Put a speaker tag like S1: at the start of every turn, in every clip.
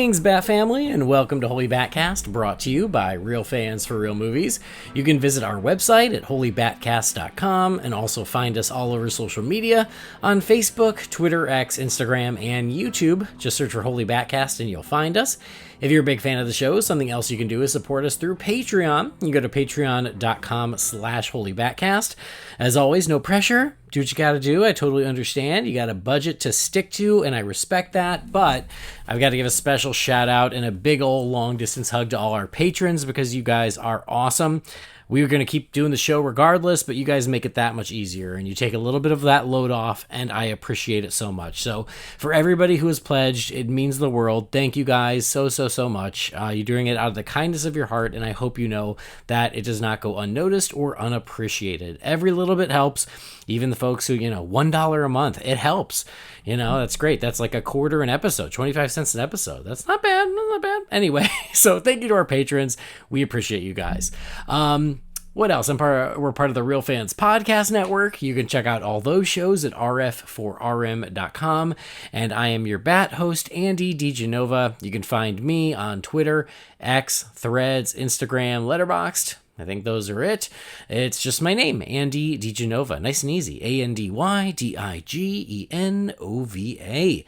S1: Greetings, Bat Family, and welcome to Holy BatCast, brought to you by Real Fans for Real Movies. You can visit our website at holybatcast.com and also find us all over social media on Facebook, Twitter, X, Instagram, and YouTube. Just search for Holy BatCast and you'll find us. If you're a big fan of the show, something else you can do is support us through Patreon. You can go to patreon.com/holybatcast. As always, no pressure. Do what you gotta do. I totally understand. You got a budget to stick to, and I respect that. But I've got to give a special shout out and a big old long distance hug to all our patrons because you guys are awesome. We were going to keep doing the show regardless, but you guys make it that much easier, and you take a little bit of that load off, and I appreciate it so much. So for everybody who has pledged, it means the world. Thank you guys so much. You're doing it out of the kindness of your heart, and I hope you know that it does not go unnoticed or unappreciated. Every little bit helps. Even the folks who, $1 a month, it helps. That's great. That's like a quarter an episode, 25 cents an episode. That's not bad. Not bad. Anyway, so thank you to our patrons. We appreciate you guys. What else? We're part of the Real Fans Podcast Network. You can check out all those shows at rf4rm.com. And I am your Bat host, Andy DiGenova. You can find me on Twitter, X, Threads, Instagram, Letterboxd. I think those are it. It's just my name, Andy DiGenova. Nice and easy. ANDYDIGENOVA.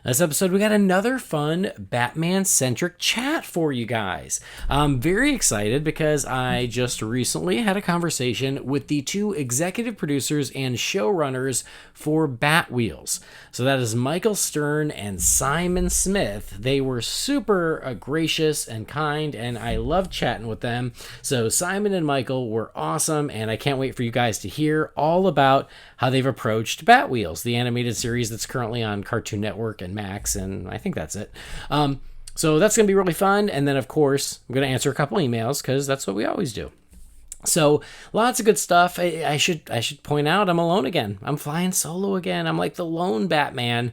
S1: This episode, we got another fun Batman-centric chat for you guys. I'm very excited because I just recently had a conversation with the two executive producers and showrunners for Batwheels. So that is Michael Stern and Simon Smith. They were super gracious and kind, and I loved chatting with them. So Simon and Michael were awesome, and I can't wait for you guys to hear all about how they've approached Batwheels, the animated series that's currently on Cartoon Network and Max, and I think that's it. So that's going to be really fun, and then, of course, I'm going to answer a couple emails, because that's what we always do. So lots of good stuff. I should point out I'm alone again. I'm flying solo again. I'm like the lone Batman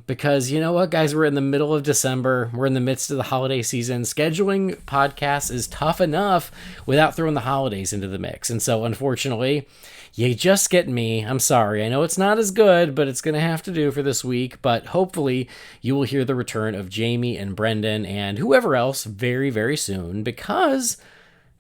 S1: because you know what, guys, we're in the middle of December. We're in the midst of the holiday season. Scheduling podcasts is tough enough without throwing the holidays into the mix. And so unfortunately, you just get me. I'm sorry. I know it's not as good, but it's going to have to do for this week. But hopefully you will hear the return of Jamie and Brendan and whoever else very, very soon, because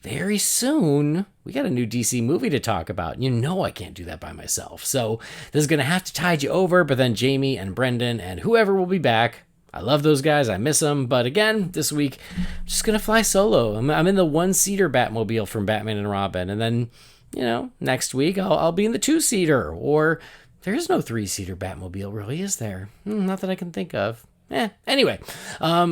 S1: very soon, we got a new DC movie to talk about. I can't do that by myself. So this is going to have to tide you over, but then Jamie and Brendan and whoever will be back. I love those guys. I miss them. But again, this week, I'm just going to fly solo. I'm in the one-seater Batmobile from Batman and Robin. And then, next week, I'll be in the two-seater. Or there is no three-seater Batmobile, really, is there? Not that I can think of. Anyway,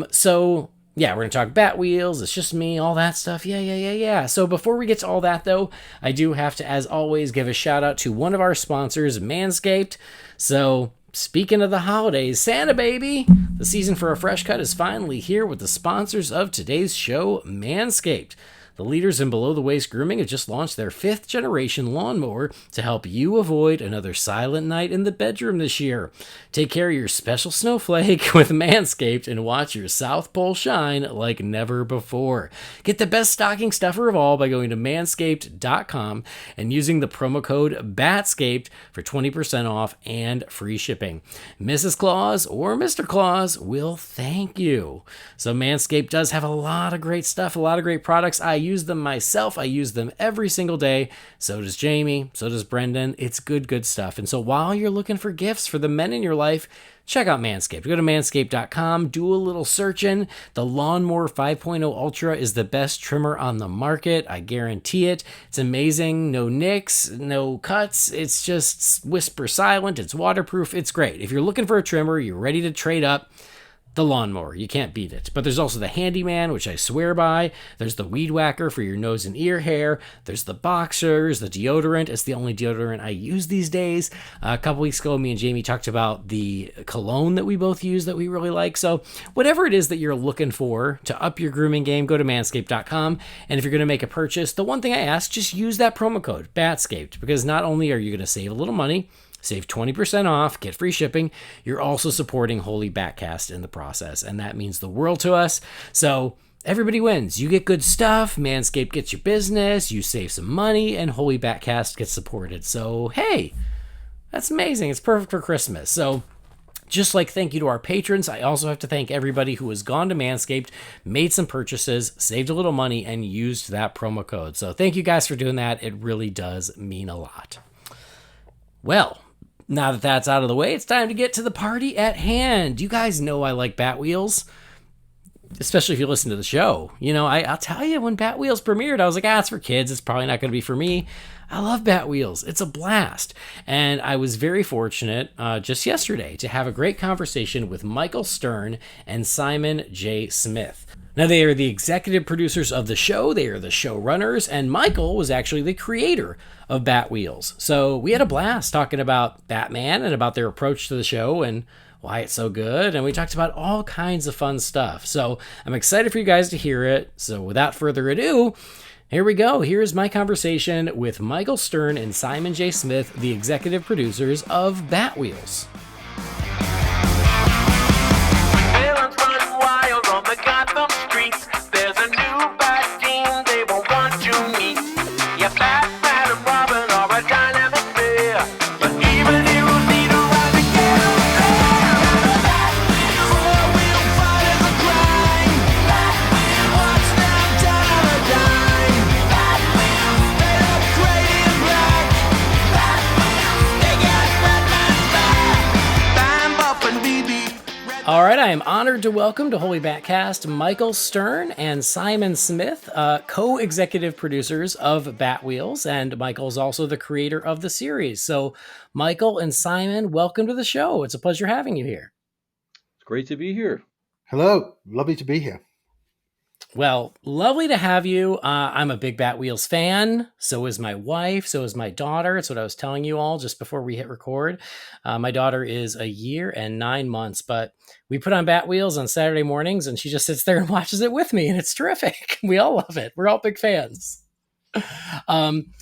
S1: so yeah, we're going to talk Batwheels, it's just me, all that stuff. Yeah. So before we get to all that, though, I do have to, as always, give a shout out to one of our sponsors, Manscaped. So speaking of the holidays, Santa baby, the season for a fresh cut is finally here with the sponsors of today's show, Manscaped. The leaders in below-the-waist grooming have just launched their 5th-generation lawnmower to help you avoid another silent night in the bedroom this year. Take care of your special snowflake with Manscaped and watch your South Pole shine like never before. Get the best stocking stuffer of all by going to manscaped.com and using the promo code BATSCAPED for 20% off and free shipping. Mrs. Claus or Mr. Claus will thank you. So Manscaped does have a lot of great stuff, a lot of great products. I use them myself. I use them every single day. So does Jamie. So does Brendan. It's good stuff. And so while you're looking for gifts for the men in your life, check out Manscaped. Go to manscaped.com, do a little searching. The Lawnmower 5.0 Ultra is the best trimmer on the market. I guarantee it. It's amazing. No nicks, no cuts. It's just whisper silent. It's waterproof. It's great. If you're looking for a trimmer, you're ready to trade up, the Lawnmower, you can't beat it. But there's also the Handyman, which I swear by. There's the Weed Whacker for your nose and ear hair. There's the Boxers, the deodorant. It's the only deodorant I use these days. A couple weeks ago, me and Jamie talked about the cologne that we both use that we really like. So whatever it is that you're looking for to up your grooming game, go to manscaped.com. And if you're going to make a purchase, the one thing I ask, just use that promo code, BATSCAPED, because not only are you going to save a little money, save 20% off, get free shipping, you're also supporting Holy BatCast in the process, and that means the world to us. So everybody wins. You get good stuff, Manscaped gets your business, you save some money, and Holy BatCast gets supported. So hey, that's amazing. It's perfect for Christmas. So Just like thank you to our patrons, I also have to thank everybody who has gone to Manscaped, made some purchases, saved a little money, and used that promo code. So thank you guys for doing that. It really does mean a lot. Well, now that that's out of the way, it's time to get to the party at hand. You guys know I like Batwheels, especially if you listen to the show. You know, I'll tell you, when Batwheels premiered, I was like, it's for kids. It's probably not going to be for me. I love Batwheels. It's a blast. And I was very fortunate just yesterday to have a great conversation with Michael Stern and Simon J. Smith. Now, they are the executive producers of the show. They are the showrunners, and Michael was actually the creator of Batwheels. So we had a blast talking about Batman and about their approach to the show and why it's so good. And we talked about all kinds of fun stuff. So I'm excited for you guys to hear it. So without further ado, here we go. Here's my conversation with Michael Stern and Simon J. Smith, the executive producers of Batwheels.
S2: Villains run wild on the Gotham streets. There's a new bad team they won't want to meet. Yeah, Batman and Robin are a dynamic pair, but even heroes need a ride to get them there. Batwheels, four-wheel fighters are crying. Batwheels, what's now done or dying. Batwheels, they look great in black. Batwheels, they got Batman's back. Bam, Buff, and BB.
S1: All right, I am honored to welcome to Holy BatCast Michael Stern and Simon Smith, co-executive producers of Batwheels, and Michael is also the creator of the series. So, Michael and Simon, welcome to the show. It's a pleasure having you here.
S3: It's great to be here.
S4: Hello, lovely to be here.
S1: Well, lovely to have you. I'm a big Batwheels fan. So is my wife. So is my daughter. It's what I was telling you all just before we hit record. My daughter is a year and 9 months, but we put on Batwheels on Saturday mornings and she just sits there and watches it with me, and it's terrific. We all love it. We're all big fans.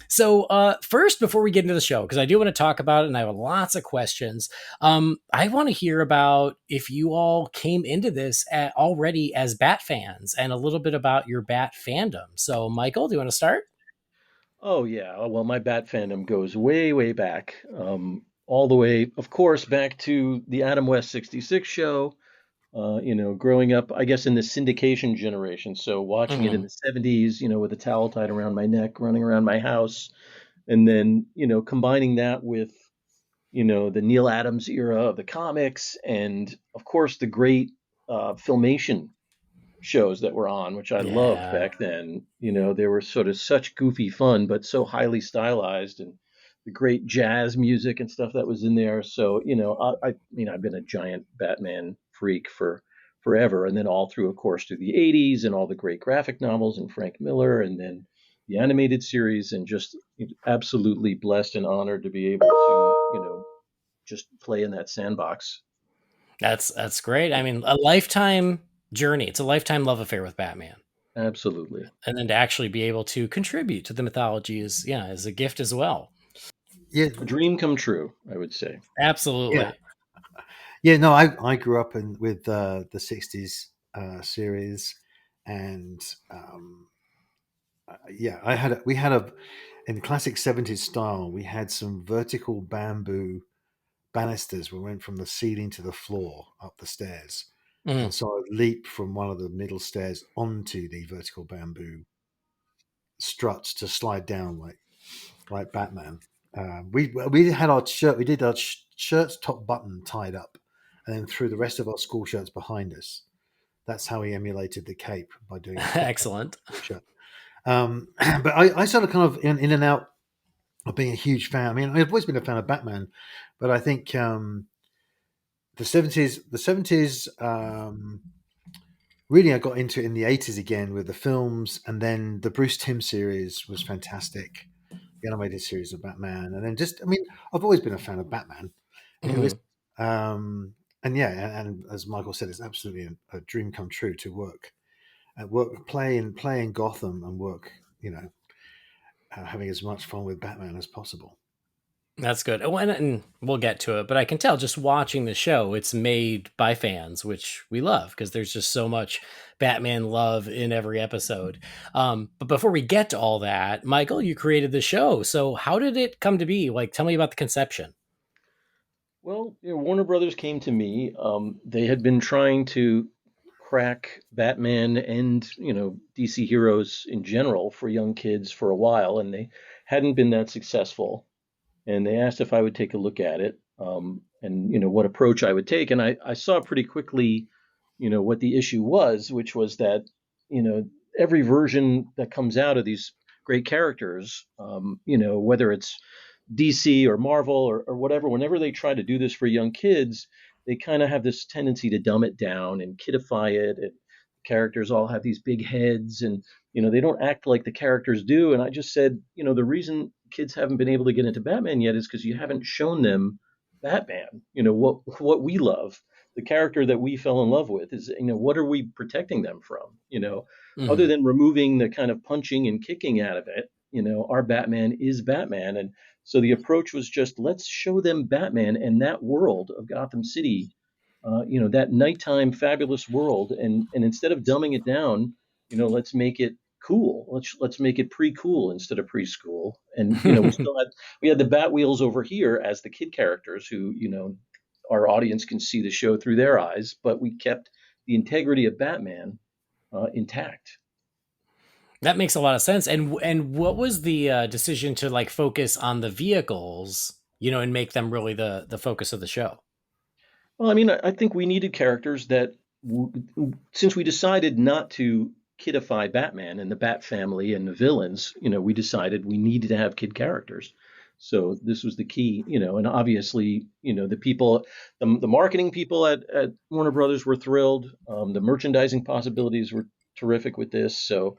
S1: So first, before we get into the show, because I do want to talk about it and I have lots of questions, I want to hear about if you all came into this already as Bat fans and a little bit about your Bat fandom. So, Michael, do you want to start?
S3: Oh, yeah. Well, my Bat fandom goes way, way back. All the way, of course, back to the Adam West 66 show. Growing up, I guess, in the syndication generation. So watching it in the 70s, with a towel tied around my neck, running around my house. And then, combining that with, the Neil Adams era of the comics and, of course, the great Filmation shows that were on, which I loved back then. They were sort of such goofy fun, but so highly stylized, and the great jazz music and stuff that was in there. So, I've been a giant Batman freak for forever. And then all through, of course, through the 80s and all the great graphic novels and Frank Miller, and then the animated series, and just absolutely blessed and honored to be able to, just play in that sandbox.
S1: That's great. I mean, a lifetime journey. It's a lifetime love affair with Batman.
S3: Absolutely.
S1: And then to actually be able to contribute to the mythology is a gift as well.
S4: Yeah,
S3: A dream come true, I would say.
S1: Absolutely.
S4: No, I grew up with the 60s series, and we had in classic 70s style, we had some vertical bamboo banisters. We went from the ceiling to the floor up the stairs. And so I would leap from one of the middle stairs onto the vertical bamboo struts to slide down like Batman. We had our shirt. We did our shirt's top button tied up, and then threw the rest of our school shirts behind us. That's how we emulated the cape, by doing
S1: Excellent.
S4: Shirt. But I sort of kind of in and out of being a huge fan. I mean, I've always been a fan of Batman, but I think the 70s really I got into it in the 80s again with the films, and then the Bruce Timm series was fantastic, the animated series of Batman. And then I've always been a fan of Batman. It was and as Michael said, it's absolutely a dream come true to play in Gotham and work, having as much fun with Batman as possible.
S1: That's good. Oh, and we'll get to it, but I can tell just watching the show, it's made by fans, which we love because there's just so much Batman love in every episode. But before we get to all that, Michael, you created the show. So how did it come to be? Like, tell me about the conception.
S3: Well, Warner Brothers came to me. They had been trying to crack Batman and DC heroes in general for young kids for a while, and they hadn't been that successful. And they asked if I would take a look at it, and what approach I would take. And I saw pretty quickly, what the issue was, which was that you know every version that comes out of these great characters, whether it's DC or Marvel or whatever, whenever they try to do this for young kids, they kind of have this tendency to dumb it down and kidify it. And characters all have these big heads, and they don't act like the characters do. And I just said, the reason kids haven't been able to get into Batman yet is because you haven't shown them Batman. What we love, the character that we fell in love with, is what are we protecting them from? Other
S1: Hmm.
S3: than removing the kind of punching and kicking out of it, our Batman is Batman. And so the approach was just, let's show them Batman and that world of Gotham City, that nighttime fabulous world, and instead of dumbing it down, let's make it cool. Let's make it pre-cool instead of preschool. And we had the Batwheels over here as the kid characters who our audience can see the show through their eyes, but we kept the integrity of Batman intact.
S1: That makes a lot of sense. And what was the decision to like focus on the vehicles, and make them really the focus of the show?
S3: Well, I mean, I think we needed characters that, since we decided not to kidify Batman and the Bat family and the villains, we decided we needed to have kid characters. So this was the key, and obviously, the marketing people at Warner Brothers were thrilled. The merchandising possibilities were terrific with this. So,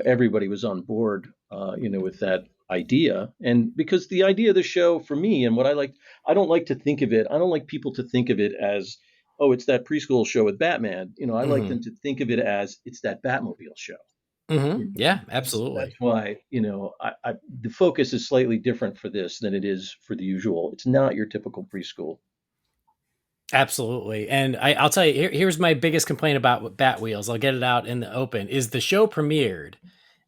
S3: everybody was on board, with that idea. And because the idea of the show for me and what I don't like to think of it. I don't like people to think of it as, oh, it's that preschool show with Batman. I like
S1: Hmm.
S3: them to think of it as it's that Batmobile show.
S1: Hmm.
S3: You know,
S1: Yeah,
S3: that's
S1: absolutely.
S3: why the focus is slightly different for this than it is for the usual. It's not your typical preschool.
S1: Absolutely. And I'll tell you, here's my biggest complaint about Batwheels. I'll get it out in the open. Is the show premiered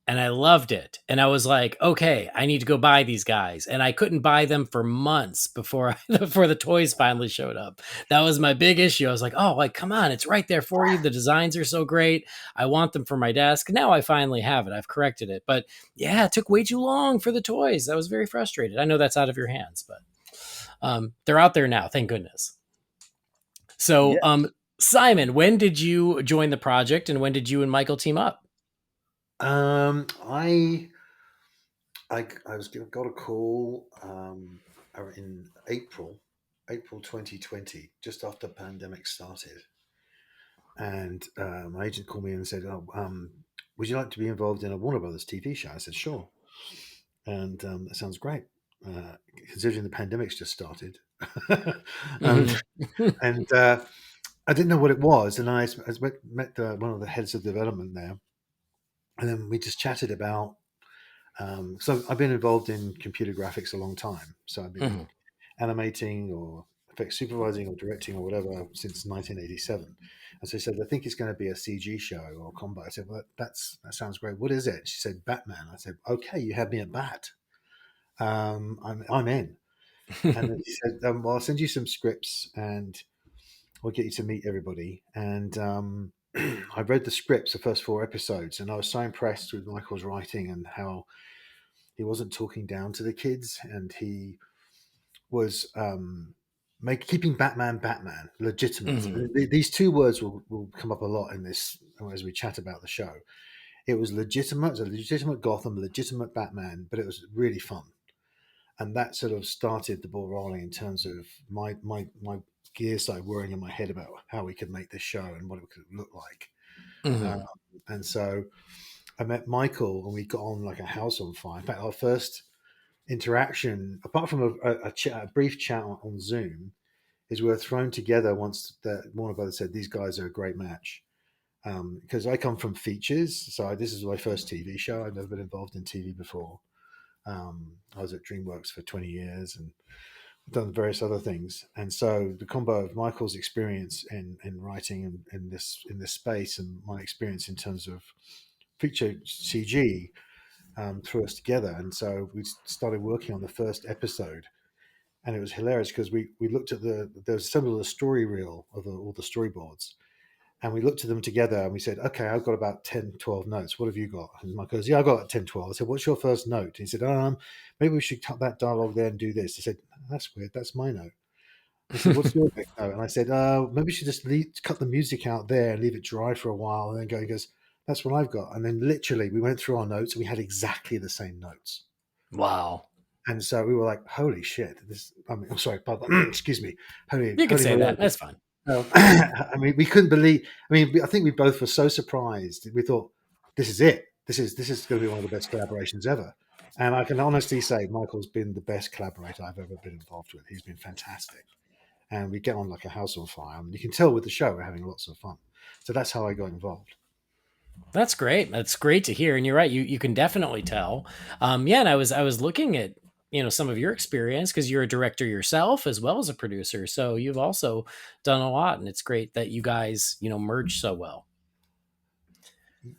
S1: and I loved it. And I was like, okay, I need to go buy these guys. And I couldn't buy them for months before before the toys finally showed up. That was my big issue. I was like, oh, like come on, it's right there for you. The designs are so great. I want them for my desk. Now I finally have it. I've corrected it. But yeah, it took way too long for the toys. I was very frustrated. I know that's out of your hands, but they're out there now. Thank goodness. So,
S3: Yes.
S1: Simon, when did you join the project, and when did you and Michael team up?
S4: Um, I I was got a call in April 2020, just after the pandemic started, and my agent called me and said, "Oh, would you like to be involved in a Warner Brothers TV show?" I said, "Sure," and that sounds great. Considering the pandemic's just started, um,
S1: Hmm.
S4: and I didn't know what it was, and I met one of the heads of development there, and then we just chatted about. So I've been involved in computer graphics a long time. So I've been
S1: Hmm.
S4: animating or effect supervising or directing or whatever since 1987. And so she said, I think it's going to be a CG show or combat. I said, well, that sounds great. What is it? She said, Batman. I said, okay, you had me at Bat. I'm in. And then she said, well, I'll send you some scripts and we'll get you to meet everybody. And I read the scripts, the first 4 episodes, and I was so impressed with Michael's writing and how he wasn't talking down to the kids, and he was keeping Batman Batman legitimate.
S1: Hmm.
S4: These two words will come up a lot in this as we chat about the show. It was legitimate, it was a legitimate Gotham, legitimate Batman, but it was really fun, and that sort of started the ball rolling in terms of my gears started whirring in my head about how we could make this show and what it could look like. Um,
S1: Hmm.
S4: and so I met Michael, and we got on like a house on fire. In fact, our first interaction, apart from a brief chat on Zoom, is we were thrown together once that Warner Brothers said these guys are a great match. Because I come from features, so this is my first TV show. I've never been involved in TV before. I was at DreamWorks for 20 years and done various other things. And so the combo of Michael's experience in writing in this space and my experience in terms of feature CG threw us together. And so we started working on the first episode. and it was hilarious because we looked at there's some of the story reel of all the storyboards, and we looked at them together and we said, okay, I've got about 10, 12 notes. What have you got? And Mike goes, yeah, I got about 10, 12. I said, what's your first note? And he said, maybe we should cut that dialogue there and do this. I said, that's weird. That's my note. He said, what's your next note? And I said, maybe we should just cut the music out there and leave it dry for a while. And then he goes, that's what I've got. And then literally we went through our notes and we had exactly the same notes.
S1: Wow.
S4: And so we were like, holy shit. I'm sorry, pardon, excuse me.
S1: You can say that. That's fine.
S4: I mean, we couldn't believe. I mean, I think we both were so surprised. We thought, "This is it. This is going to be one of the best collaborations ever." And I can honestly say, Michael's been the best collaborator I've ever been involved with. He's been fantastic, and we get on like a house on fire. I mean, you can tell with the show we're having lots of fun. So that's how I got involved.
S1: That's great. That's great to hear. And you're right. You can definitely tell. Yeah. And I was looking at, some of your experience because you're a director yourself as well as a producer. So you've also done a lot, and it's great that you guys, merge so well.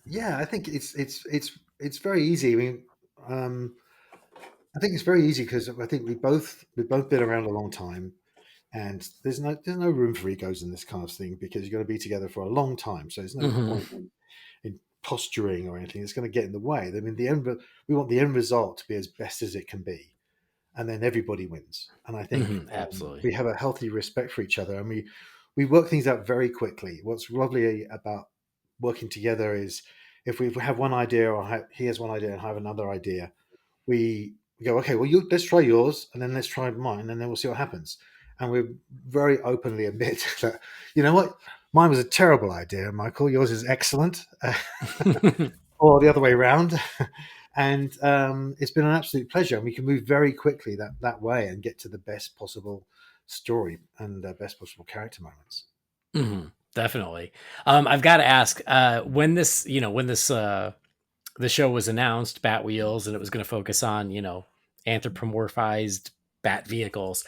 S4: Yeah, I think it's very easy. I mean, I think it's very easy because I think we've both been around a long time, and there's no room for egos in this kind of thing because you're going to be together for a long time. So there's no point in posturing or anything that's going to get in the way. I mean, we want the end result to be as best as it can be, and then everybody wins. And I think
S1: absolutely
S4: we have a healthy respect for each other, and we work things out very quickly. What's lovely about working together is if we have one idea or he has one idea and I have another idea, we go, okay, well, let's try yours and then let's try mine and then we'll see what happens. And we very openly admit that, you know what, mine was a terrible idea, Michael. Yours is excellent, or the other way around. And it's been an absolute pleasure. And we can move very quickly that way and get to the best possible story and the best possible character moments.
S1: Mm-hmm. Definitely. I've got to ask, when the show was announced, Batwheels, and it was going to focus on, anthropomorphized bat vehicles.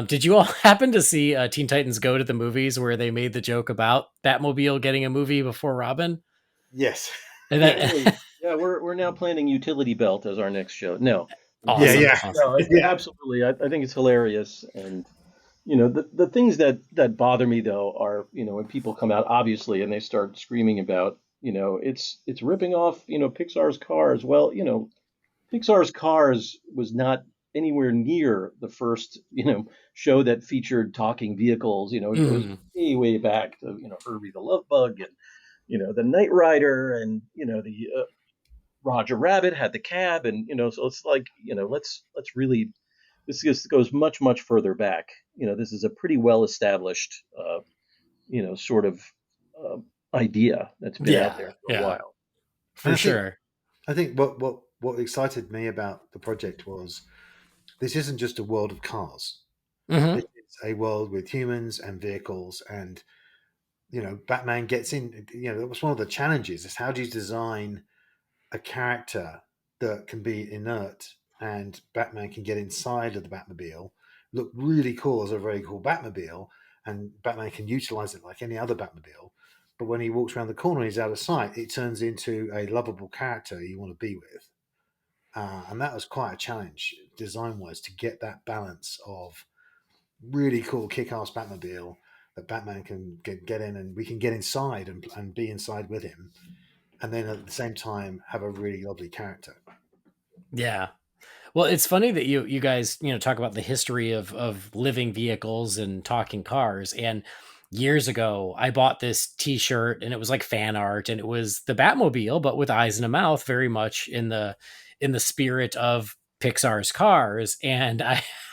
S1: Did you all happen to see Teen Titans Go to the movies where they made the joke about Batmobile getting a movie before Robin?
S3: Yes.
S1: And that,
S3: yeah, we're now planning Utility Belt as our next show. No.
S1: awesome.
S4: Yeah.
S3: No, absolutely. I think it's hilarious. And, the things that bother me, though, are, when people come out, obviously, and they start screaming about, it's ripping off, Pixar's Cars. Well, Pixar's Cars was not anywhere near the first, show that featured talking vehicles. It goes way back to, Herbie the Love Bug and, the Knight Rider and, the Roger Rabbit had the cab. And, so it's like, let's really, this goes much, much further back. This is a pretty well established, sort of idea that's been out there for a while.
S1: For sure.
S4: I think what excited me about the project was this isn't just a world of cars. It's a world with humans and vehicles, and Batman gets in. That was one of the challenges: is how do you design a character that can be inert and Batman can get inside of the Batmobile, look really cool as a very cool Batmobile, and Batman can utilize it like any other Batmobile. But when he walks around the corner and he's out of sight, it turns into a lovable character you want to be with. And that was quite a challenge design-wise to get that balance of really cool kick-ass Batmobile that Batman can get in and we can get inside and be inside with him. And then at the same time have a really lovely character.
S1: Yeah. Well, it's funny that you guys, talk about the history of living vehicles and talking cars. And years ago, I bought this T-shirt and it was like fan art, and it was the Batmobile, but with eyes and a mouth, very much in the spirit of Pixar's Cars. And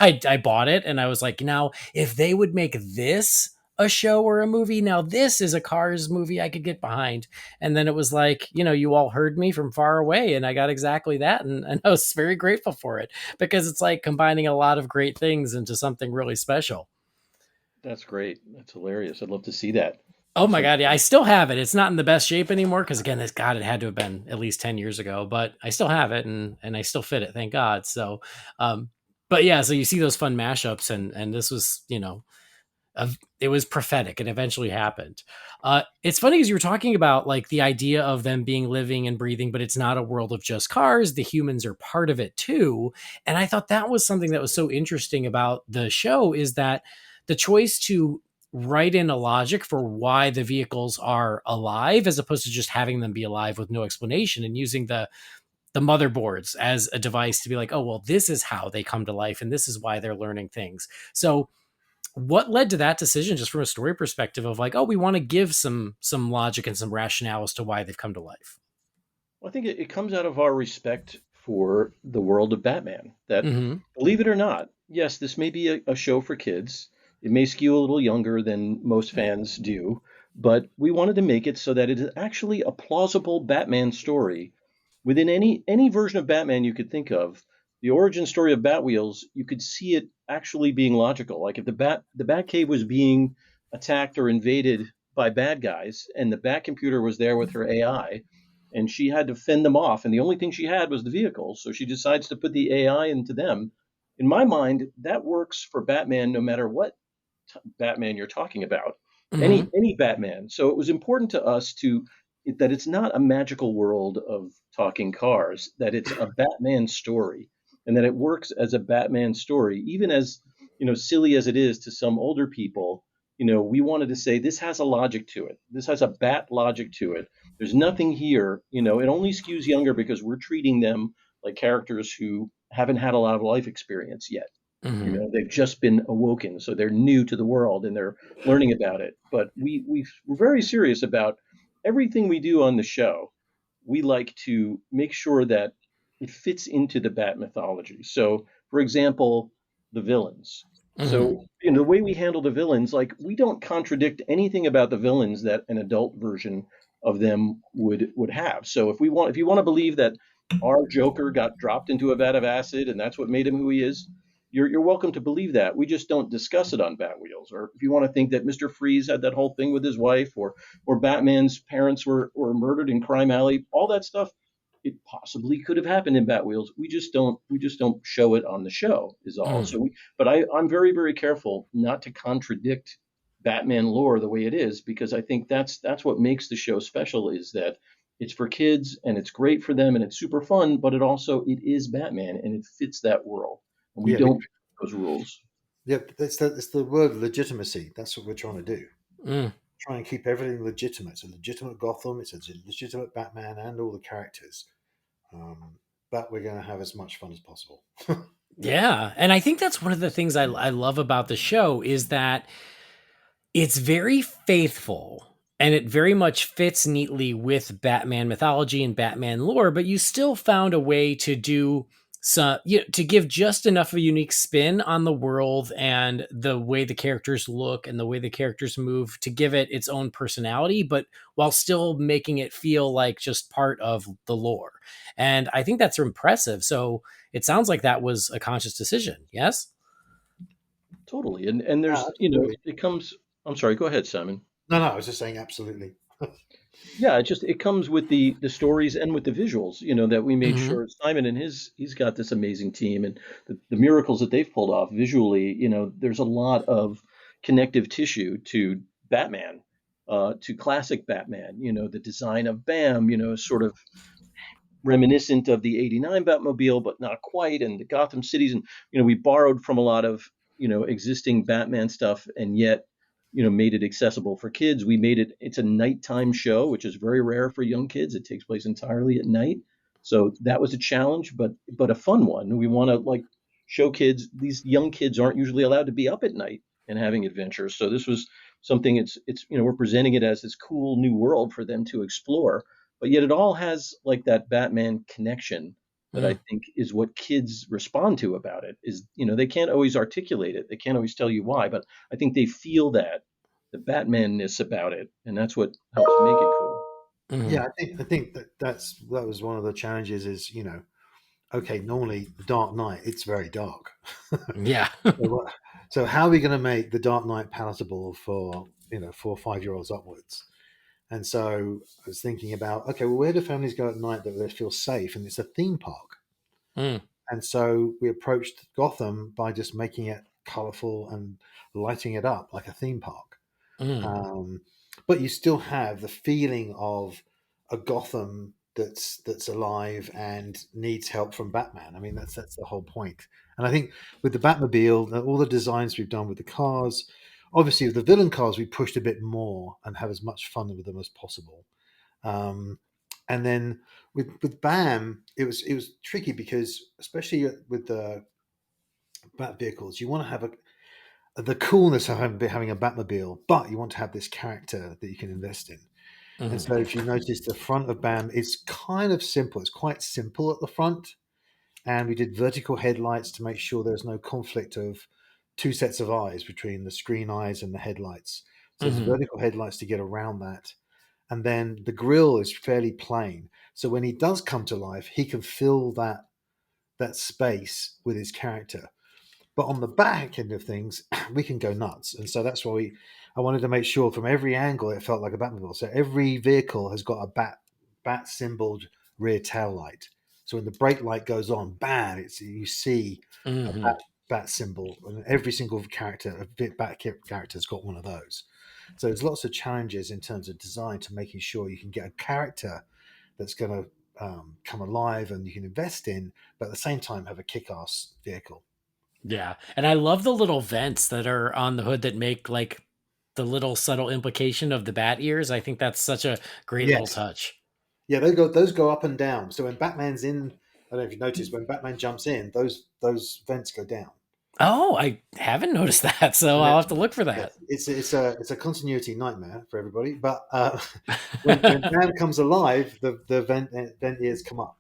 S1: I bought it, and I was like, now, if they would make this a show or a movie, now this is a Cars movie I could get behind. And then it was like, you all heard me from far away, and I got exactly that. And I was very grateful for it because it's like combining a lot of great things into something really special.
S3: That's great. That's hilarious. I'd love to see that.
S1: Oh my God. Yeah. I still have it. It's not in the best shape anymore. Cause again, it had to have been at least 10 years ago, but I still have it and I still fit it. Thank God. So, but yeah, so you see those fun mashups and this was, it was prophetic and eventually happened. It's funny because you were talking about like the idea of them being living and breathing, but it's not a world of just cars. The humans are part of it too. And I thought that was something that was so interesting about the show is that the choice to write in a logic for why the vehicles are alive as opposed to just having them be alive with no explanation and using the motherboards as a device to be like, oh, well, this is how they come to life and this is why they're learning things. So what led to that decision just from a story perspective of like, oh, we want to give some logic and some rationale as to why they've come to life?
S3: Well, I think it comes out of our respect for the world of Batman. That,
S1: Mm-hmm.
S3: believe it or not, yes, this may be a show for kids. It may skew a little younger than most fans do, but we wanted to make it so that it is actually a plausible Batman story within any version of Batman you could think of. The origin story of Batwheels, you could see it actually being logical. Like if the Batcave was being attacked or invaded by bad guys, and the Batcomputer was there with her AI, and she had to fend them off, and the only thing she had was the vehicles, so she decides to put the AI into them. In my mind, that works for Batman no matter what Batman you're talking about,
S1: Mm-hmm.
S3: any Batman. So it was important to us that it's not a magical world of talking cars, that it's a Batman story, and that it works as a Batman story, even as silly as it is to some older people. We wanted to say this has a logic to it. This has a bat logic to it. There's nothing here. It only skews younger because we're treating them like characters who haven't had a lot of life experience yet.
S1: Mm-hmm.
S3: They've just been awoken, so they're new to the world and they're learning about it. But we're very serious about everything we do on the show. We like to make sure that it fits into the Bat mythology. So, for example, the villains.
S1: Mm-hmm.
S3: So, the way we handle the villains, like we don't contradict anything about the villains that an adult version of them would have. So, if you want to believe that our Joker got dropped into a vat of acid and that's what made him who he is, you're welcome to believe that. We just don't discuss it on Batwheels. Or if you want to think that Mr. Freeze had that whole thing with his wife, or Batman's parents were murdered in Crime Alley, all that stuff, it possibly could have happened in Batwheels. We just don't show it on the show is all.
S1: Mm-hmm.
S3: But I'm very, very careful not to contradict Batman lore the way it is, because I think that's what makes the show special, is that it's for kids and it's great for them and it's super fun, but it is Batman and it fits that world. And we
S4: Yeah,
S3: don't those rules.
S4: yeah. That's the word legitimacy. That's what we're trying to do.
S1: Mm.
S4: Try and keep everything legitimate. It's a legitimate Gotham. It's a legitimate Batman and all the characters. But we're going to have as much fun as possible.
S1: Yeah. And I think that's one of the things I love about the show is that it's very faithful and it very much fits neatly with Batman mythology and Batman lore, but you still found a way to do some, to give just enough of a unique spin on the world and the way the characters look and the way the characters move to give it its own personality, but while still making it feel like just part of the lore. And I think that's impressive. So it sounds like that was a conscious decision. Yes?
S3: Totally. And
S4: Yeah,
S3: there's,
S4: absolutely.
S3: it comes. I'm sorry. Go ahead, Simon.
S4: No, I was just saying absolutely.
S3: Yeah, it comes with the stories and with the visuals, that we made
S1: Hmm.
S3: sure Simon and he's got this amazing team, and the miracles that they've pulled off visually, there's a lot of connective tissue to Batman, to classic Batman, the design of Bam, sort of reminiscent of the '89 Batmobile, but not quite, and the Gotham cities. And, we borrowed from a lot of, existing Batman stuff, and yet, made it accessible for kids. It's a nighttime show, which is very rare for young kids. It takes place entirely at night. So that was a challenge, but a fun one. We want to like show kids, these young kids aren't usually allowed to be up at night and having adventures. So this was something, it's we're presenting it as this cool new world for them to explore, but yet it all has like that Batman connection that I think is what kids respond to about it. Is, they can't always articulate it, they can't always tell you why, but I think they feel that the Batmanness about it, and that's what helps make it cool.
S1: Hmm.
S4: Yeah, I think that was one of the challenges. Is okay, normally the Dark Knight, it's very dark.
S1: Yeah.
S4: So how are we going to make the Dark Knight palatable for 4 or 5 year olds upwards? And so I was thinking about, okay, well, where do families go at night that they feel safe? And it's a theme park.
S1: Mm.
S4: And so we approached Gotham by just making it colorful and lighting it up like a theme park.
S1: Mm.
S4: Um, but you still have the feeling of a Gotham that's alive and needs help from Batman. I mean, that's the whole point. And I think with the Batmobile, all the designs we've done with the cars, obviously with the villain cars, we pushed a bit more and have as much fun with them as possible. Um, and then with Bam, it was tricky because especially with the Bat vehicles, you want to have the coolness of having a Batmobile, but you want to have this character that you can invest in. And
S1: Mm.
S4: so, if you notice the front of BAM, it's kind of simple. It's quite simple at the front, and we did vertical headlights to make sure there's no conflict of two sets of eyes between the screen eyes and the headlights. So there's
S1: Mm.
S4: vertical headlights to get around that, and then the grill is fairly plain. So when he does come to life, he can fill that space with his character. But on the back end of things, we can go nuts, and so that's why I wanted to make sure from every angle it felt like a Batmobile. So every vehicle has got a bat symboled rear tail light. So when the brake light goes on, bam! You see a
S1: Mm.
S4: bat symbol, and every single character, bat character's got one of those. So there's lots of challenges in terms of design to making sure you can get a character that's going to come alive and you can invest in, but at the same time have a kick-ass vehicle.
S1: Yeah. And I love the little vents that are on the hood that make like the little subtle implication of the bat ears. I think that's such a great little
S4: Yes.
S1: touch.
S4: Yeah, those go up and down. So when Batman's in, I don't know if you noticed, when Batman jumps in, those vents go down.
S1: Oh, I haven't noticed that, so
S4: And
S1: I'll
S4: then
S1: have to look for that.
S4: yes, it's a continuity nightmare for everybody. But when Batman comes alive, the vent ears come up.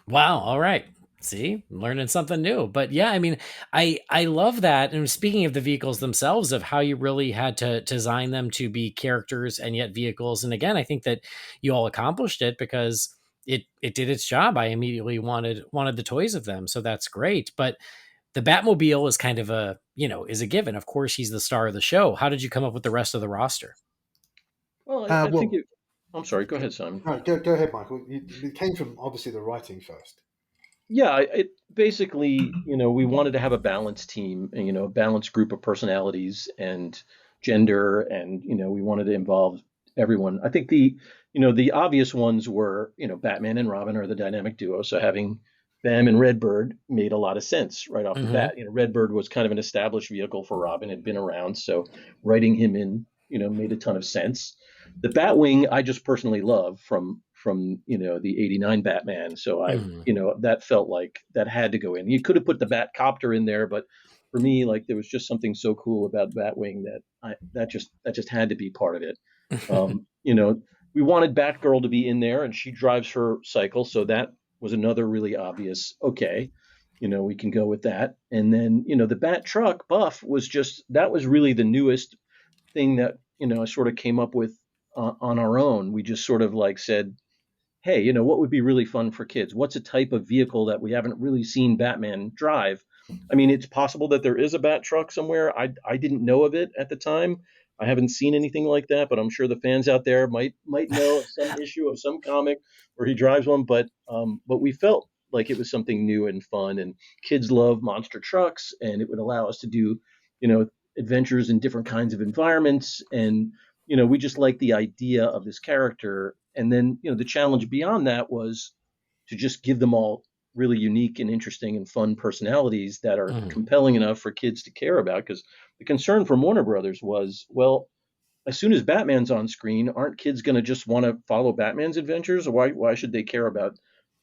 S1: Wow. All right. See, learning something new. But yeah, I mean, I love that. And speaking of the vehicles themselves, of how you really had to design them to be characters and yet vehicles. And again, I think that you all accomplished it because it did its job. I immediately wanted the toys of them, so that's great. But the Batmobile is kind of is a given. Of course, he's the star of the show. How did you come up with the rest of the roster?
S3: Well, I think
S4: Well,
S3: it. I'm sorry. Go ahead, Simon.
S4: no, go ahead, Michael. It came from obviously the writing first.
S3: Yeah, it basically, we wanted to have a balanced team, and, a balanced group of personalities and gender, and we wanted to involve everyone. I think the obvious ones were, Batman and Robin are the dynamic duo, so having them and Redbird made a lot of sense right off the
S1: Mm-hmm.
S3: bat. Redbird was kind of an established vehicle for Robin, had been around, so writing him in, made a ton of sense. The Batwing I just personally love from the '89 Batman, so I
S1: Mm-hmm.
S3: that felt like that had to go in. You could have put the Batcopter in there, but for me, like there was just something so cool about Batwing that just had to be part of it. Um, you know, we wanted Batgirl to be in there, and she drives her cycle, so that was another really obvious. Okay, we can go with that. And then the Bat Truck Buff was just that was really the newest thing that I sort of came up with on our own. We just sort of like said, hey, what would be really fun for kids? What's a type of vehicle that we haven't really seen Batman drive? I mean, it's possible that there is a Bat truck somewhere. I didn't know of it at the time. I haven't seen anything like that, but I'm sure the fans out there might know of some issue of some comic where he drives one. But we felt like it was something new and fun, and kids love monster trucks, and it would allow us to do, adventures in different kinds of environments, and we just like the idea of this character. And then, the challenge beyond that was to just give them all really unique and interesting and fun personalities that are
S1: Mm-hmm.
S3: compelling enough for kids to care about. Because the concern from Warner Brothers was, well, as soon as Batman's on screen, aren't kids going to just want to follow Batman's adventures? Why should they care about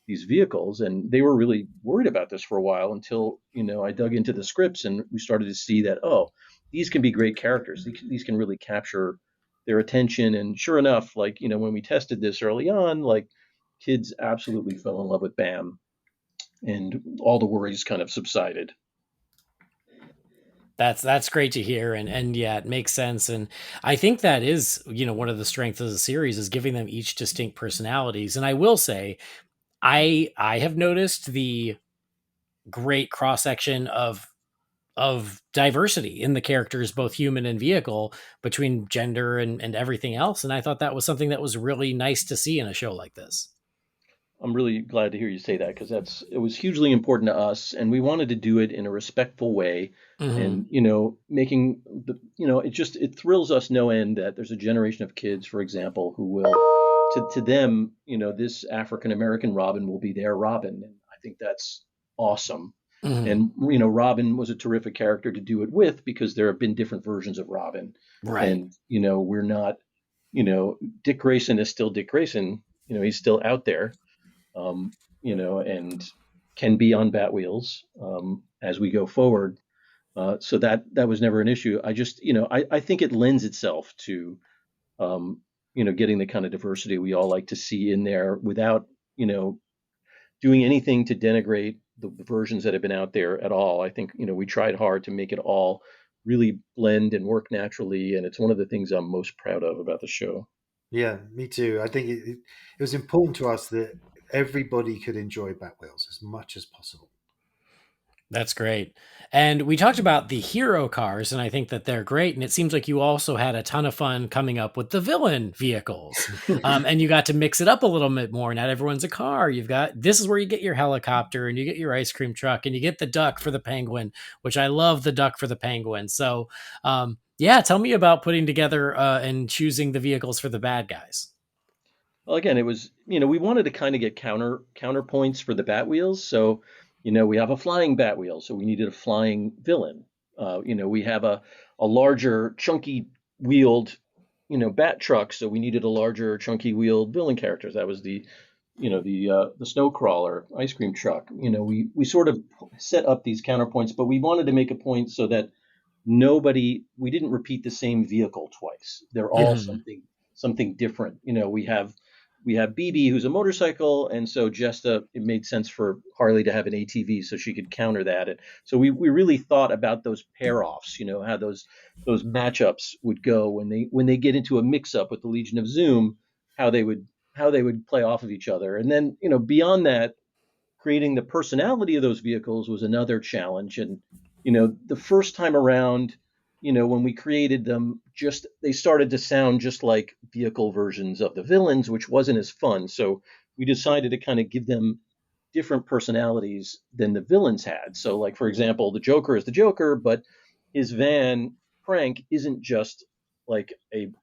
S3: these vehicles? And they were really worried about this for a while until, I dug into the scripts and we started to see that, oh, these can be great characters. These can really capture their attention. And sure enough, like, when we tested this early on, like kids absolutely fell in love with Bam and all the worries kind of subsided.
S1: That's great to hear, and yeah, it makes sense. And I think that is, one of the strengths of the series is giving them each distinct personalities. And I will say, I have noticed the great cross section of diversity in the characters, both human and vehicle, between gender and everything else. And I thought that was something that was really nice to see in a show like this.
S3: I'm really glad to hear you say that because it was hugely important to us, and we wanted to do it in a respectful way,
S1: Hmm.
S3: and making it thrills us no end that there's a generation of kids, for example, who will to them, this African American Robin will be their Robin, and I think that's awesome.
S1: Hmm.
S3: And Robin was a terrific character to do it with because there have been different versions of Robin,
S1: Right.
S3: and we're not, Dick Grayson is still Dick Grayson. He's still out there, and can be on Batwheels as we go forward. So that was never an issue. I just, I think it lends itself to, um, getting the kind of diversity we all like to see in there without, doing anything to denigrate the versions that have been out there at all. I think, we tried hard to make it all really blend and work naturally, and it's one of the things I'm most proud of about the show.
S4: Yeah, me too. I think it was important to us that everybody could enjoy Batwheels as much as possible.
S1: That's great. And we talked about the hero cars, and I think that they're great. And it seems like you also had a ton of fun coming up with the villain vehicles. And you got to mix it up a little bit more. Not everyone's a car. This is where you get your helicopter and you get your ice cream truck and you get the duck for the penguin, which I love the duck for the penguin. So, yeah, tell me about putting together and choosing the vehicles for the bad guys.
S3: Well, again, it was, we wanted to kind of get counterpoints for the Batwheels. So, we have a flying Batwheel, so we needed a flying villain. We have a larger, chunky wheeled, Bat truck, so we needed a larger, chunky wheeled villain characters. That was the snow crawler ice cream truck. We sort of set up these counterpoints, but we wanted to make a point so that we didn't repeat the same vehicle twice. They're all
S1: Hmm.
S3: something different. We have BB who's a motorcycle, and so Jesta, it made sense for Harley to have an ATV so she could counter that. And so we really thought about those pair offs, how those matchups would go when they get into a mix up with the Legion of Zoom, how they would play off of each other. And then, beyond that, creating the personality of those vehicles was another challenge. And the first time around, when we created them, just they started to sound just like vehicle versions of the villains, which wasn't as fun. So we decided to kind of give them different personalities than the villains had. So, like, for example, the Joker is the Joker, but his van Frank isn't just like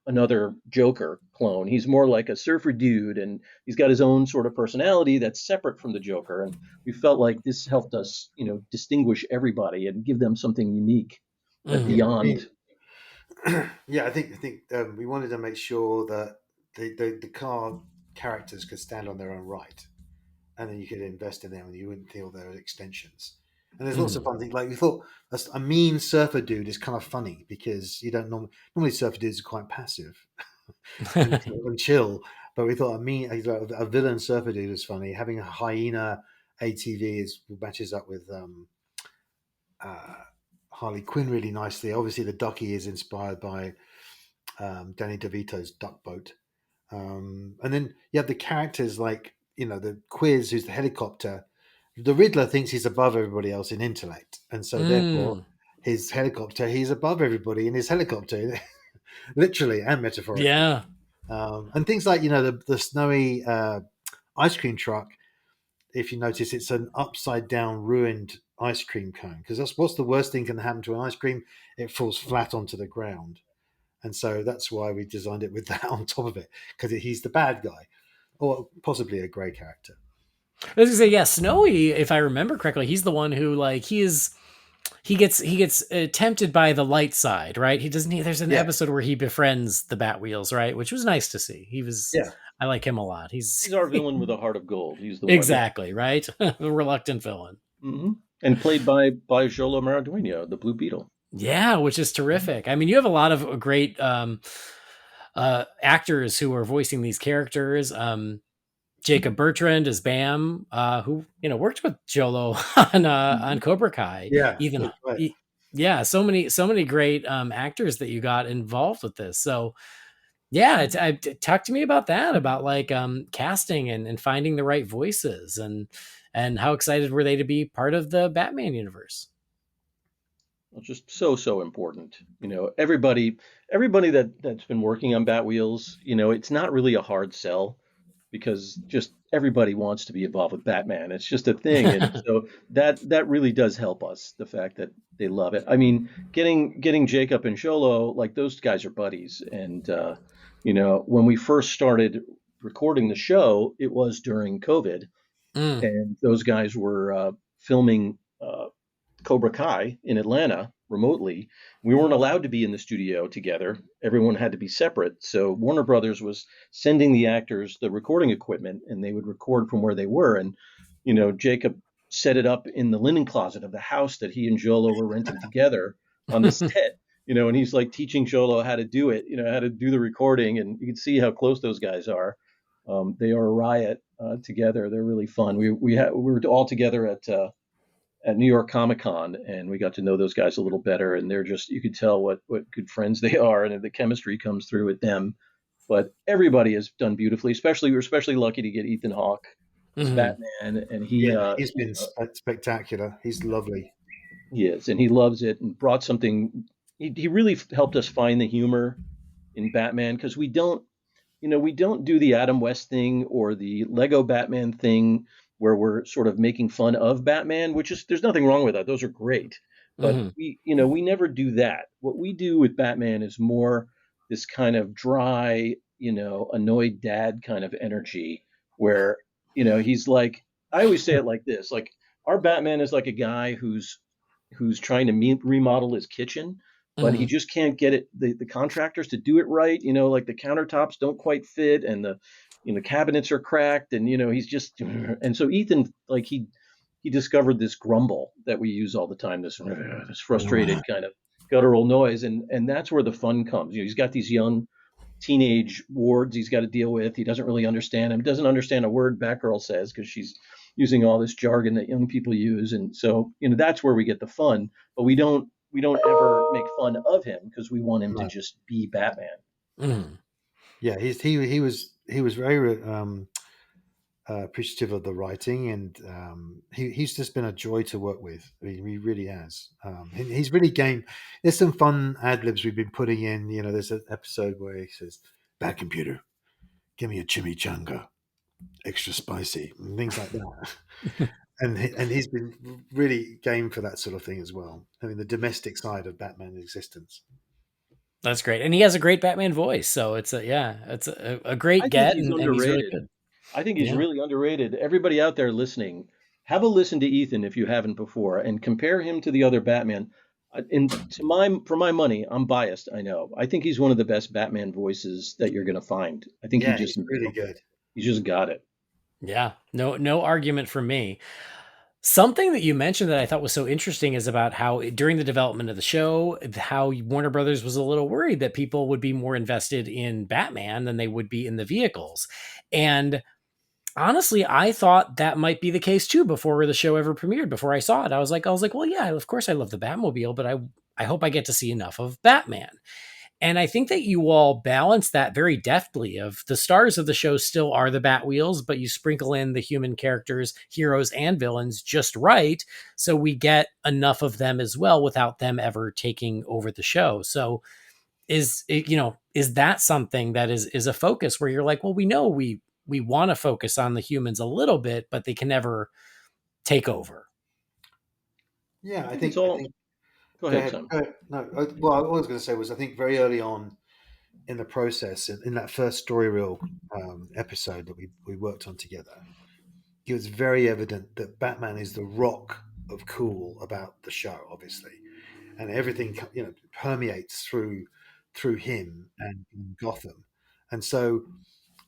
S3: another Joker clone. He's more like a surfer dude, and he's got his own sort of personality that's separate from the Joker. And we felt like this helped us, distinguish everybody and give them something unique
S1: Hmm.
S4: Yeah, I
S3: beyond.
S4: mean, yeah, I think we wanted to make sure that the car characters could stand on their own right, and then you could invest in them, and you wouldn't feel they were extensions. And there's lots of
S1: Hmm.
S4: fun things. Like we thought, a mean surfer dude is kind of funny because you don't normally surfer dudes are quite passive and chill. But we thought a villain surfer dude is funny. Having a hyena ATV matches up with uh, Harley Quinn really nicely. Obviously, the ducky is inspired by Danny DeVito's Duck Boat. And then you have the characters like, the Quiz, who's the helicopter. The Riddler thinks he's above everybody else in intellect. And so, therefore,
S1: Mm.
S4: his helicopter, he's above everybody in his helicopter, literally and metaphorically.
S1: Yeah.
S4: And things like, the snowy ice cream truck. If you notice, it's an upside down, ruined ice cream cone. Because that's what's the worst thing can happen to an ice cream? It falls flat onto the ground. And so that's why we designed it with that on top of it, because he's the bad guy, or possibly a grey character.
S1: I was gonna say, yeah, Snowy, if I remember correctly, he's the one who like he gets tempted by the light side, right? He doesn't. There's an
S4: Yeah,
S1: episode where he befriends the Batwheels, right? Which was nice to see.
S4: yeah,
S1: I like him a lot. He's
S3: He's our villain with a heart of gold. He's the one.
S1: exactly right. A reluctant villain.
S3: Hmm. And played by Jolo Maradueno, the Blue Beetle.
S1: Yeah, which is terrific. I mean, you have a lot of great actors who are voicing these characters. Jacob Bertrand as Bam, who worked with Jolo on
S3: Mhm.
S1: Cobra Kai.
S4: yeah.
S1: Even
S4: That's right.
S1: yeah, so many great actors that you got involved with this. So yeah, talk to me about that, about like casting and finding the right voices and how excited were they to be part of the Batman universe?
S3: It's just so important. Everybody that's been working on Batwheels, it's not really a hard sell because just everybody wants to be involved with Batman. It's just a thing, and so that really does help us. The fact that they love it. I mean, getting Jacob and Sholo, like those guys are buddies, and when we first started recording the show, it was during COVID,
S1: Mm.
S3: and those guys were filming Cobra Kai in Atlanta remotely. We weren't allowed to be in the studio together. Everyone had to be separate. So Warner Brothers was sending the actors the recording equipment, and they would record from where they were. And Jacob set it up in the linen closet of the house that he and Jolo were renting together on the set. And he's like teaching Jolo how to do it, how to do the recording, and you can see how close those guys are. They are a riot together. They're really fun. We were all together at New York Comic Con, and we got to know those guys a little better. And they're just, you could tell what good friends they are, and the chemistry comes through with them. But everybody has done beautifully. We're especially lucky to get Ethan Hawke as
S1: Mhm.
S3: Batman, and
S4: He's been spectacular. He's lovely.
S3: he is, and he loves it, and brought something. He really helped us find the humor in Batman, because we don't do the Adam West thing or the Lego Batman thing where we're sort of making fun of Batman, which is, there's nothing wrong with that. Those are great. But
S1: Mhm.
S3: we never do that. What we do with Batman is more this kind of dry, annoyed dad kind of energy where, he's like, I always say it like this, like our Batman is like a guy who's trying to remodel his kitchen, but he
S1: Mhm.
S3: just can't get the contractors to do it right. Like the countertops don't quite fit, and the cabinets are cracked, and he's just, and so Ethan, like he discovered this grumble that we use all the time, this frustrated kind of guttural noise, and that's where the fun comes. He's got these young teenage wards he's got to deal with. He doesn't really understand him. Doesn't understand a word Batgirl says because she's using all this jargon that young people use, and so that's where we get the fun. But we don't ever make fun of him because we want him to
S4: No.
S3: just be Batman.
S1: Mhm.
S4: Yeah, he was very appreciative of the writing, and he's just been a joy to work with. He really has. He's really game. There's some fun ad libs we've been putting in. There's an episode where he says, "Bad computer, give me a chimichanga, extra spicy," and things like that. And he's been really game for that sort of thing as well. I mean, the domestic side of Batman existence.
S1: That's great, and he has a great Batman voice. So it's a great
S3: I think
S1: get,
S3: he's
S1: and he's really
S3: underrated.
S1: good.
S3: I think he's
S1: Yeah.
S3: really underrated. Everybody out there listening, have a listen to Ethan if you haven't before, and compare him to the other Batman. For my money, I'm biased. I know. I think he's one of the best Batman voices that you're going to find. I think he
S4: Yeah,
S3: just
S4: he's really
S3: nailed it.
S4: good.
S3: He's just got it.
S1: Yeah, no argument from me. Something that you mentioned that I thought was so interesting is about how during the development of the show, how Warner Brothers was a little worried that people would be more invested in Batman than they would be in the vehicles. And honestly, I thought that might be the case too before the show ever premiered. Before I saw it, I was like, well, yeah, of course I love the Batmobile, but I hope I get to see enough of Batman. And I think that you all balance that very deftly of the stars of the show still are the Batwheels, but you sprinkle in the human characters, heroes and villains just right. So we get enough of them as well without them ever taking over the show. So is that something that is a focus where you're like, well, we know we want to focus on the humans a little bit, but they can never take over.
S4: Yeah,
S3: I
S4: I
S3: think it's
S4: think. I
S3: all.
S4: think.
S3: Go
S4: Go
S3: ahead,
S4: ahead.
S3: Tom.
S4: No. Well, I was going to say was I think very early on in the process, in that first story reel episode that we worked on together, it was very evident that Batman is the rock of cool about the show, obviously, and everything permeates through him and Gotham, and so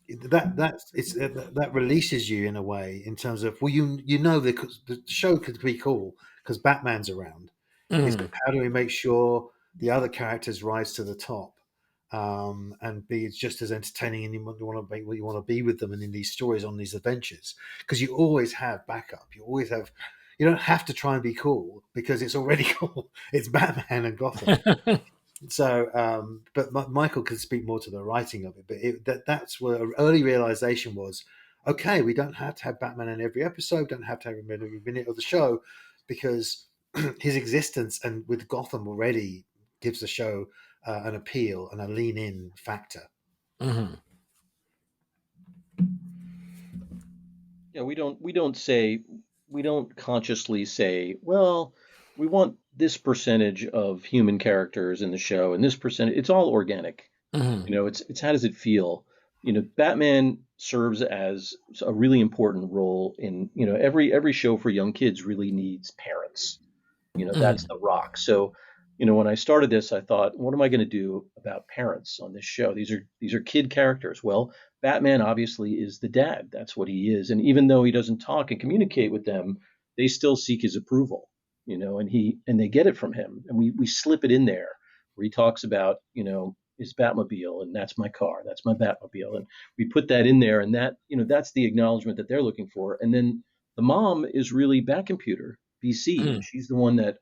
S4: that releases you in a way in terms of, well, the show could be cool because Batman's around. It's
S1: Mhm.
S4: how do we make sure the other characters rise to the top, and be just as entertaining, and you want to make what you want to be with them and in these stories on these adventures, because you always have backup. You don't have to try and be cool because it's already cool. It's Batman and Gotham. So, but Michael could speak more to the writing of it. But that's where an early realization was: okay, we don't have to have Batman in every episode, don't have to have him in every minute of the show, because his existence and with Gotham already gives the show an appeal and a lean-in factor.
S1: Mhm.
S3: Yeah, we don't consciously say, well, we want this percentage of human characters in the show and this percentage. It's all organic.
S1: Hmm.
S3: It's how does it feel? Batman serves as a really important role in, every show for young kids really needs parents. That's
S1: Hmm.
S3: the rock. So, when I started this, I thought, what am I going to do about parents on this show? These are kid characters. Well, Batman obviously is the dad. That's what he is. And even though he doesn't talk and communicate with them, they still seek his approval, and they get it from him. And we slip it in there where he talks about, his Batmobile, and that's my car, that's my Batmobile. And we put that in there, and that's the acknowledgement that they're looking for. And then the mom is really Batcomputer BC,
S1: Hmm.
S3: and she's the one that,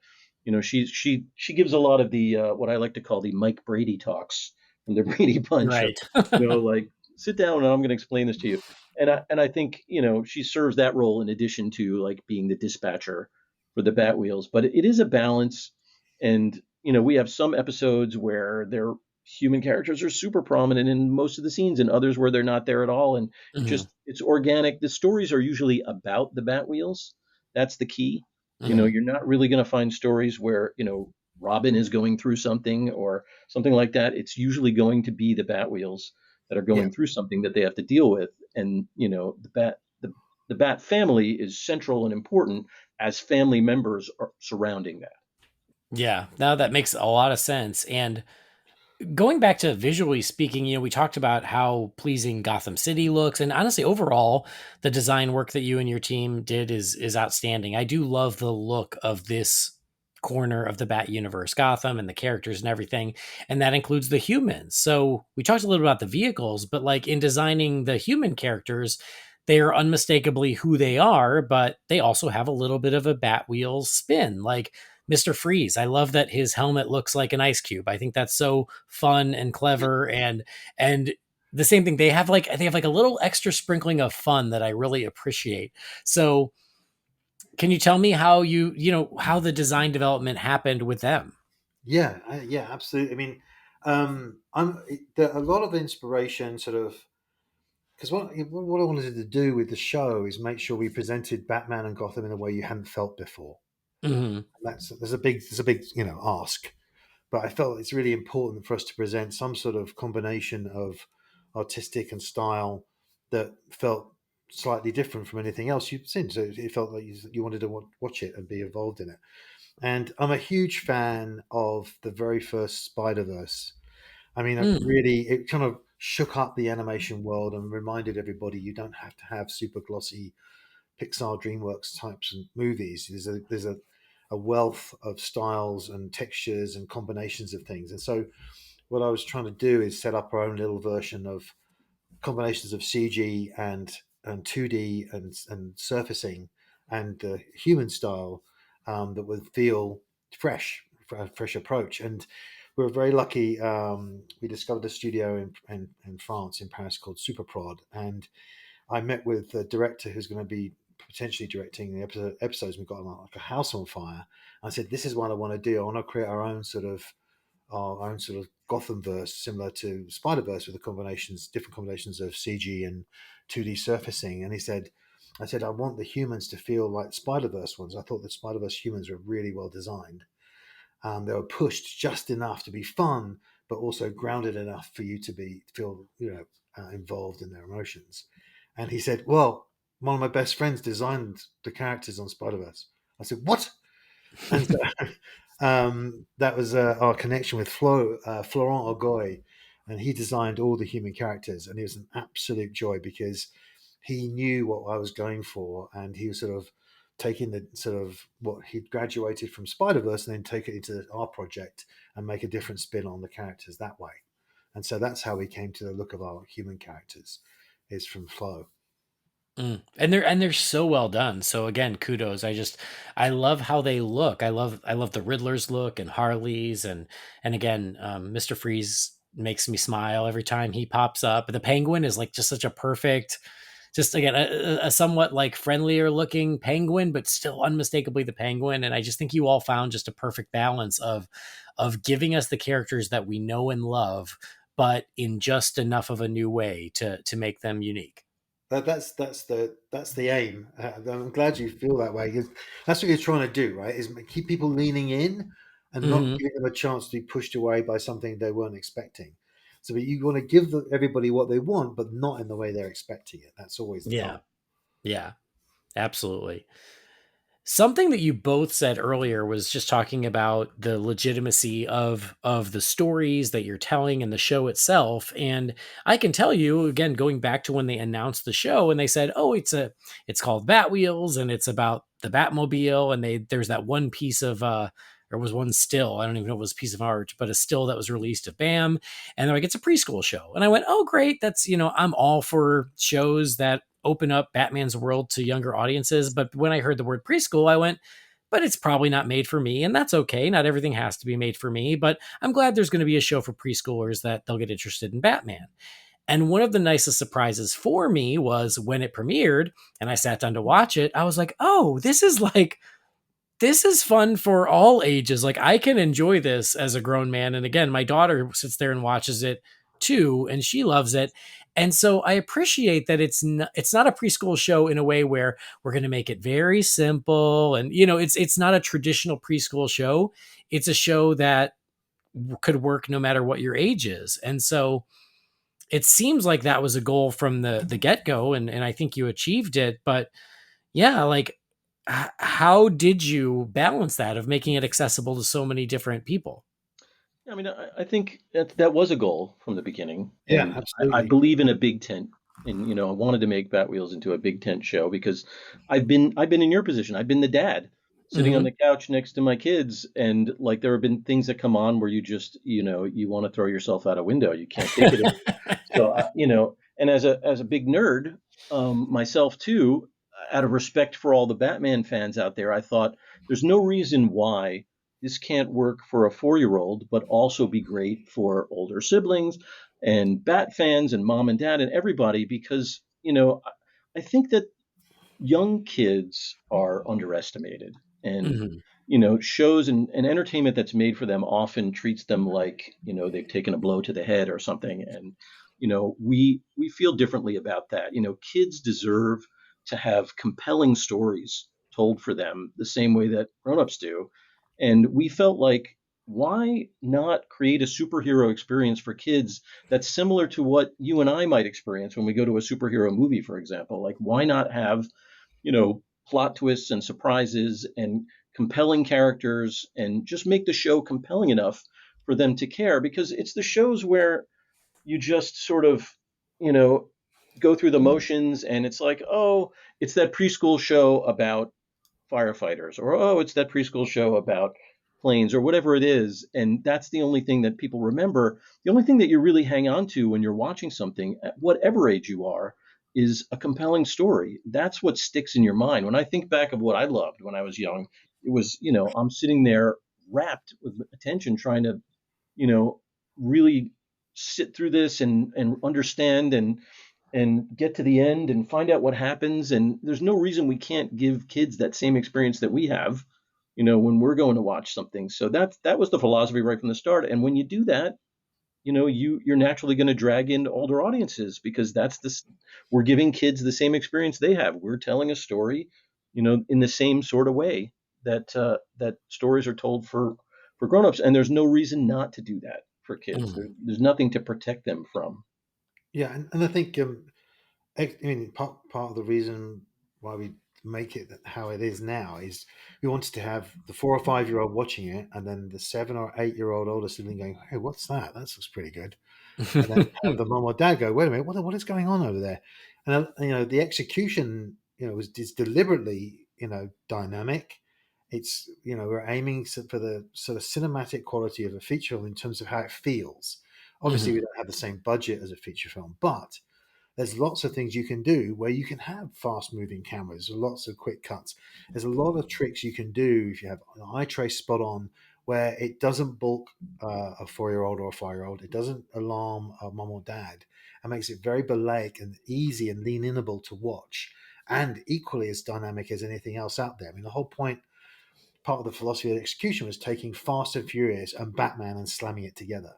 S3: she gives a lot of the what I like to call the Mike Brady talks from the Brady Bunch of,
S1: Right.
S3: like, sit down and I'm going to explain this to you. And I think, she serves that role in addition to, like, being the dispatcher for the Batwheels. But it is a balance, and we have some episodes where their human characters are super prominent in most of the scenes, and others where they're not there at all, and
S1: Hmm.
S3: it's organic. The stories are usually about the Batwheels. That's the key.
S1: Hmm.
S3: You're not really going to find stories where, Robin is going through something or something like that. It's usually going to be the Batwheels that are
S4: Yeah.
S3: going through something that they have to deal with. And, the Bat family is central and important as family members are surrounding that.
S1: Yeah, now that makes a lot of sense. And going back to visually speaking, we talked about how pleasing Gotham City looks, and honestly, overall, the design work that you and your team did is outstanding. I do love the look of this corner of the Bat universe, Gotham, and the characters and everything, and that includes the humans. So we talked a little about the vehicles, but like in designing the human characters, they are unmistakably who they are, but they also have a little bit of a Batwheel spin. Like Mr. Freeze. I love that his helmet looks like an ice cube. I think that's so fun and clever, and the same thing, they have like a little extra sprinkling of fun that I really appreciate. So, can you tell me how how the design development happened with them?
S4: Yeah, yeah, absolutely. I mean, a lot of inspiration, sort of, because what I wanted to do with the show is make sure we presented Batman and Gotham in a way you hadn't felt before.
S1: Hmm.
S4: And there's a big ask, but I felt it's really important for us to present some sort of combination of artistic and style that felt slightly different from anything else you'd seen. So it felt like you wanted to watch it and be involved in it. And I'm a huge fan of the very first Spider Verse. I mean, it kind of shook up the animation world and reminded everybody you don't have to have super glossy Pixar, DreamWorks types of movies. There's a wealth of styles and textures and combinations of things. And so, what I was trying to do is set up our own little version of combinations of CG and 2D and surfacing and human style that would feel fresh, a fresh approach. And we were very lucky. We discovered a studio in France, in Paris, called Superprod, and I met with the director who's going to be potentially directing the episodes. We've got like a house on fire. I said, "This is what I want to do. I want to create our own sort of Gotham verse, similar to Spider Verse, with different combinations of CG and 2D surfacing." And I said, I want the humans to feel like Spider Verse ones. I thought the Spider Verse humans were really well designed. They were pushed just enough to be fun, but also grounded enough for you to feel involved in their emotions. And he said, "Well, one of my best friends designed the characters on Spider Verse." I said, "What?" And so, that was our connection with Florent Ogoy, and he designed all the human characters, and it was an absolute joy because he knew what I was going for, and he was sort of taking the sort of what he'd graduated from Spider Verse and then take it into our project and make a different spin on the characters that way. And so that's how we came to the look of our human characters, is from Flo.
S1: And they're so well done. So again, kudos. I love how they look. I love the Riddler's look and Harley's, and again, Mr. Freeze makes me smile every time he pops up. The Penguin is like just such a perfect, just again a somewhat like friendlier looking penguin, but still unmistakably the Penguin. And I just think you all found just a perfect balance of giving us the characters that we know and love, but in just enough of a new way to make them unique.
S4: That's the aim. I'm glad you feel that way, because that's what you're trying to do, right? Is keep people leaning in and not
S1: Hmm.
S4: giving them a chance to be pushed away by something they weren't expecting. So you want to give everybody what they want, but not in the way they're expecting it. That's always the
S1: Yeah.
S4: goal.
S1: Yeah. Absolutely. Something that you both said earlier was just talking about the legitimacy of the stories that you're telling and the show itself. And I can tell you again, going back to when they announced the show and they said, "Oh, it's called Batwheels and it's about the Batmobile." And there's that one piece of there was one still, I don't even know if it was a piece of art, but a still that was released of Bam. And they're like, it's a preschool show. And I went, oh, great. That's, I'm all for shows that open up Batman's world to younger audiences. But when I heard the word preschool, I went, but it's probably not made for me. And that's okay. Not everything has to be made for me. But I'm glad there's going to be a show for preschoolers that they'll get interested in Batman. And one of the nicest surprises for me was when it premiered and I sat down to watch it, I was like, oh, this is fun for all ages. Like I can enjoy this as a grown man. And again, my daughter sits there and watches it too, and she loves it. And so I appreciate that it's not a preschool show in a way where we're going to make it very simple. And it's not a traditional preschool show. It's a show that could work no matter what your age is. And so it seems like that was a goal from the get go, and I think you achieved it. But yeah, like how did you balance that of making it accessible to so many different people?
S3: I mean, I think that was a goal from the beginning,
S4: Yeah,
S3: and I
S4: absolutely.
S3: believe in a big tent. And I wanted to make Batwheels into a big tent show because I've been in your position. I've been the dad sitting on
S1: Hmm.
S3: the couch next to my kids, and like there have been things that come on where you just you want to throw yourself out a window. You can't take it. So and as a big nerd myself too, out of respect for all the Batman fans out there, I thought there's no reason why this can't work for a 4-year-old, but also be great for older siblings and Bat fans and mom and dad and everybody because I think that young kids are underestimated and
S1: Hmm.
S3: shows and entertainment that's made for them often treats them like they've taken a blow to the head or something and we feel differently about that. Kids deserve to have compelling stories told for them the same way that grown-ups do, and we felt like why not create a superhero experience for kids that's similar to what you and I might experience when we go to a superhero movie, for example. Like why not have plot twists and surprises and compelling characters and just make the show compelling enough for them to care because it's the shows where you just sort of, you know, go through the motions and it's like, oh, it's that preschool show about firefighters, or oh, it's that preschool show about planes, or whatever it is. And that's the only thing that people remember. The only thing that you really hang on to when you're watching something, at whatever age you are, is a compelling story. That's what sticks in your mind. When I think back of what I loved when I was young, it was, I'm sitting there rapt with attention, trying to, you know, really sit through this and understand and get to the end and find out what happens. And there's no reason we can't give kids that same experience that we have, when we're going to watch something. So that was the philosophy right from the start. And when you do that, you're naturally going to drag in older audiences because that's this we're giving kids the same experience they have. We're telling a story, in the same sort of way that stories are told for grown-ups, and there's no reason not to do that for kids. There's nothing to protect them from.
S4: Yeah, and I think I mean, part of the reason why we make it how it is now is we wanted to have the 4 or 5 year old watching it, and then the 7 or 8 year old older sibling going, "Hey, what's that? That looks pretty good." And then have the mom or dad go, "Wait a minute, what is going on over there?" And the execution, is deliberately, dynamic. It's we're aiming for the sort of cinematic quality of a feature film in terms of how it feels. Obviously, we
S1: Hmm.
S4: don't have the same budget as a feature film, but there's lots of things you can do where you can have fast moving cameras, lots of quick cuts. There's a lot of tricks you can do if you have an eye trace spot on where it doesn't bulk a 4 year old or a 5 year old. It doesn't alarm a mom or dad. It makes it very ballet and easy and lean inable to watch, and equally as dynamic as anything else out there. I mean, the whole point, part of the philosophy of execution was taking Fast and Furious and Batman and slamming it together.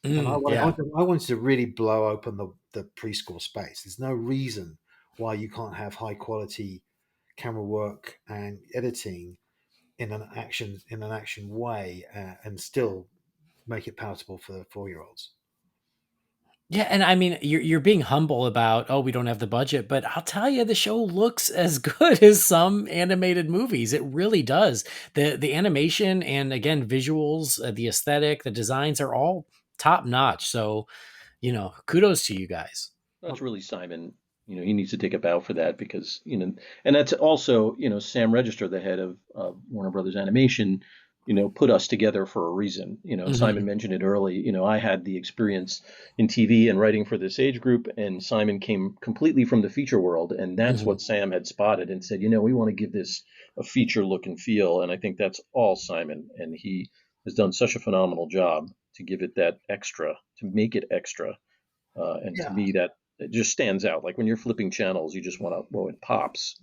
S4: And
S1: Yeah.
S4: I wanted to really blow open the preschool space. There's no reason why you can't have high quality camera work and editing in an action way and still make it palatable for 4-year-olds.
S1: Yeah, and I mean, you're being humble about, oh, we don't have the budget, but I'll tell you, the show looks as good as some animated movies. It really does. The animation and again, visuals, the aesthetic, the designs are all top notch. So, kudos to you guys.
S3: That's really Simon. He needs to take a bow for that because, and that's also, Sam Register, the head of Warner Brothers Animation, put us together for a reason. Simon
S1: Mhm.
S3: mentioned it early. I had the experience in TV and writing for this age group, and Simon came completely from the feature world. And that's
S1: Mhm.
S3: what Sam had spotted and said, we want to give this a feature look and feel. And I think that's all Simon. And he has done such a phenomenal job to give it that extra, to make it extra. And to
S4: Yeah,
S3: me, that it just stands out. Like when you're flipping channels, you just want to, well, it pops.